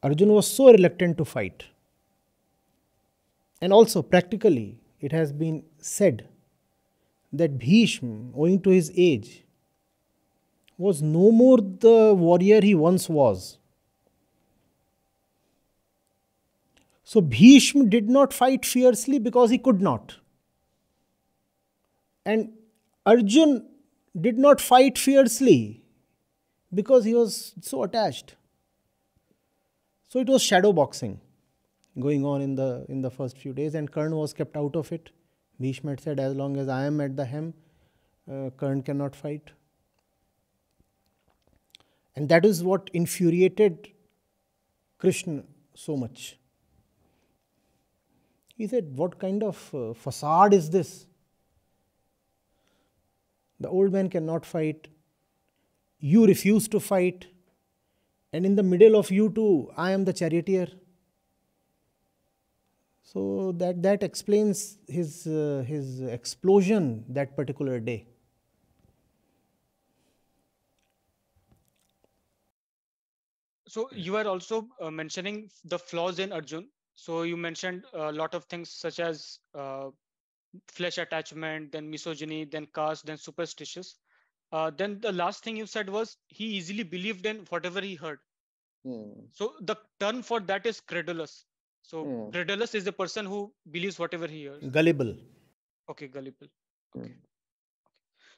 Arjun was so reluctant to fight. And also, practically, it has been said that Bhishma, owing to his age, was no more the warrior he once was. So Bhishma did not fight fiercely because he could not. And Arjun did not fight fiercely because he was so attached. So it was shadow boxing going on in the first few days, and Karna was kept out of it. Bhishma had said, as long as I am at the hem, Karna cannot fight. And that is what infuriated Krishna so much. He said, what kind of facade is this? The old man cannot fight. You refuse to fight. And in the middle of you two, I am the charioteer. So that explains his explosion that particular day. So you are also mentioning the flaws in Arjun. So you mentioned a lot of things such as flesh attachment, then misogyny, then caste, then superstitious. Then the last thing you said was he easily believed in whatever he heard. So the term for that is credulous. So credulous is the person who believes whatever he hears. Gullible. Okay, gullible. Okay.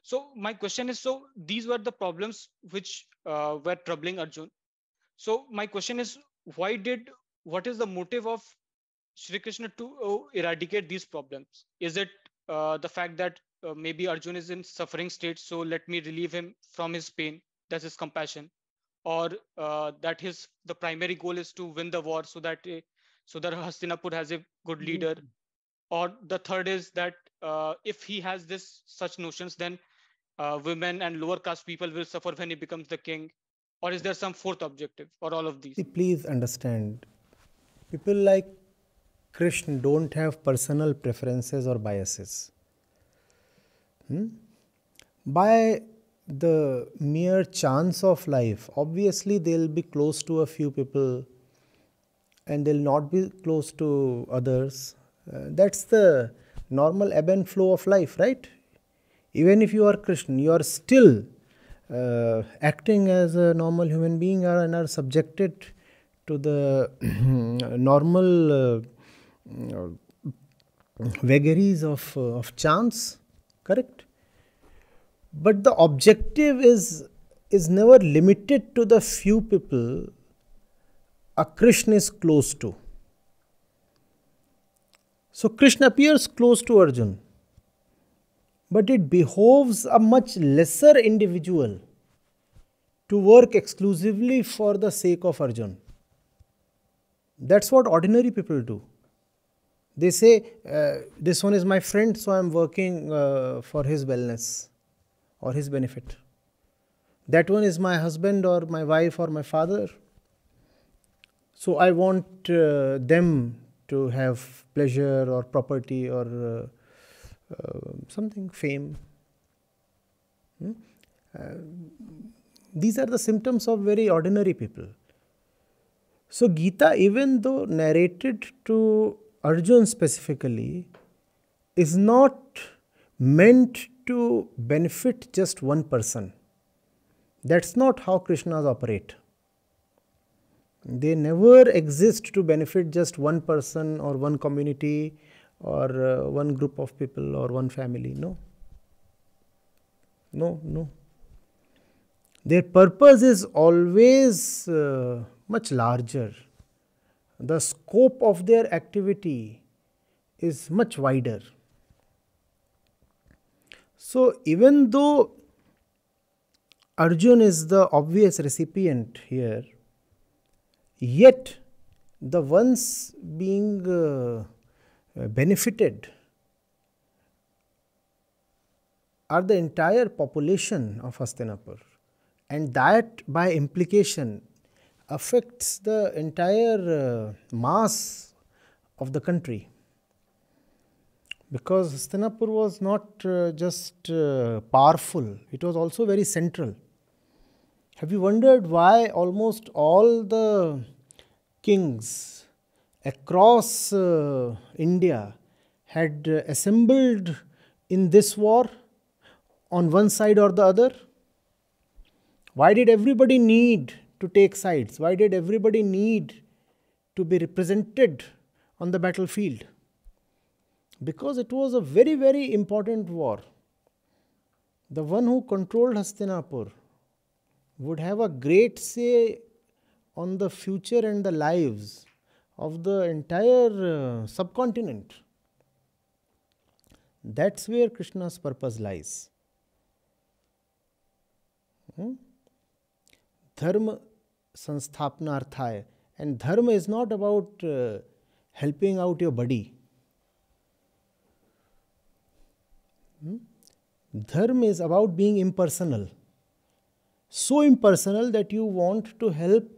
So my question is, so these were the problems which were troubling Arjun. So my question is, what is the motive of Shri Krishna to eradicate these problems? Is it the fact that maybe Arjun is in suffering state, so let me relieve him from his pain, that's his compassion, or that the primary goal is to win the war so that Hastinapur has a good leader, or the third is that if he has such notions, then women and lower caste people will suffer when he becomes the king, or is there some fourth objective, or all of these? Please understand, people like Krishna don't have personal preferences or biases. By the mere chance of life, obviously they'll be close to a few people and they'll not be close to others. That's the normal ebb and flow of life, right? Even if you are Krishna, you are still acting as a normal human being and are subjected to the normal vagaries of chance, correct? But the objective is never limited to the few people a Krishna is close to. So Krishna appears close to Arjun, but it behoves a much lesser individual to work exclusively for the sake of Arjun. That's what ordinary people do. They say, this one is my friend, so I am working for his wellness or his benefit. That one is my husband or my wife or my father. So I want them to have pleasure or property or something, fame. These are the symptoms of very ordinary people. So Gita, even though narrated to Arjun specifically, is not meant to benefit just one person. That's not how Krishnas operate. They never exist to benefit just one person or one community or one group of people or one family. No. Their purpose is always much larger. The scope of their activity is much wider. So even though Arjun is the obvious recipient here, yet the ones being benefited are the entire population of Hastinapur, and that by implication affects the entire mass of the country. Because Hastinapur was not just powerful, it was also very central. Have you wondered why almost all the kings across India had assembled in this war on one side or the other? Why did everybody need to take sides? Why did everybody need to be represented on the battlefield? Because it was a very, very important war. The one who controlled Hastinapur would have a great say on the future and the lives of the entire subcontinent. That's where Krishna's purpose lies. Dharma sanstapna arthaya. And dharma is not about helping out your buddy. Dharma is about being impersonal. So impersonal that you want to help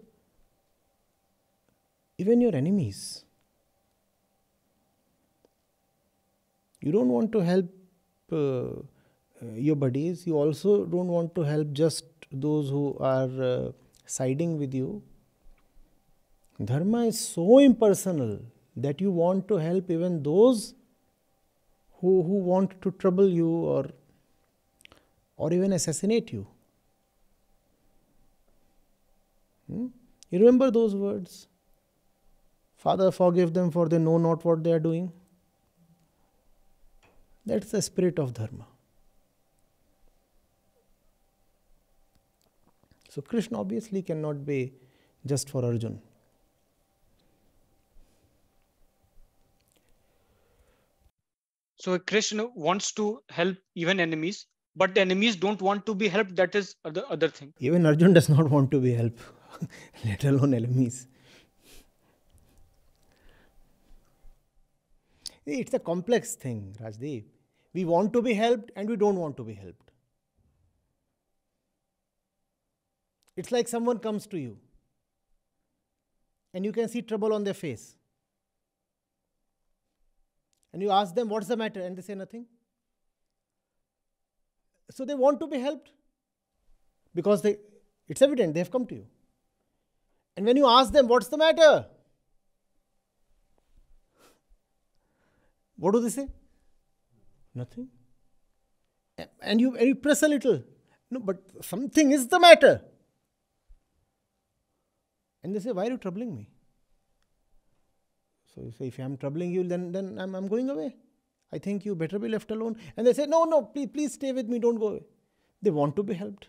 even your enemies. You don't want to help your buddies. You also don't want to help just those who are siding with you. Dharma is so impersonal that you want to help even those who want to trouble you or even assassinate you. You remember those words? Father, forgive them, for they know not what they are doing. That's the spirit of Dharma. So Krishna obviously cannot be just for Arjun. So Krishna wants to help even enemies, but the enemies don't want to be helped. That is the other thing. Even Arjun does not want to be helped, let alone enemies. It's a complex thing, Rajdeep. We want to be helped and we don't want to be helped. It's like someone comes to you and you can see trouble on their face. And you ask them, what's the matter? And they say nothing. So they want to be helped because it's evident they have come to you. And when you ask them, what's the matter? What do they say? Nothing. And you press a little. No, but something is the matter. And they say, why are you troubling me? So you say, if I am troubling you, then I'm going away. I think you better be left alone. And they say, no, please stay with me, don't go away. They want to be helped.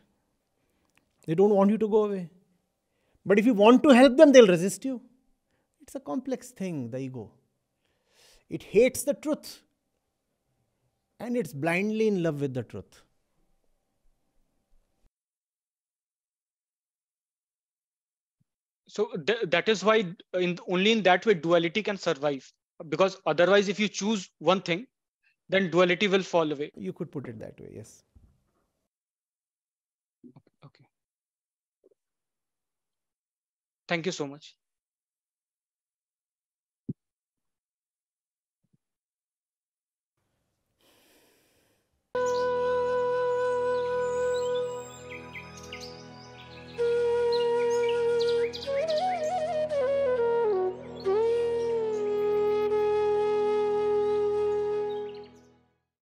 They don't want you to go away. But if you want to help them, they'll resist you. It's a complex thing, the ego. It hates the truth. And it's blindly in love with the truth. So that is why only in that way duality can survive. Because otherwise, if you choose one thing, then duality will fall away. You could put it that way, yes. Okay. Thank you so much.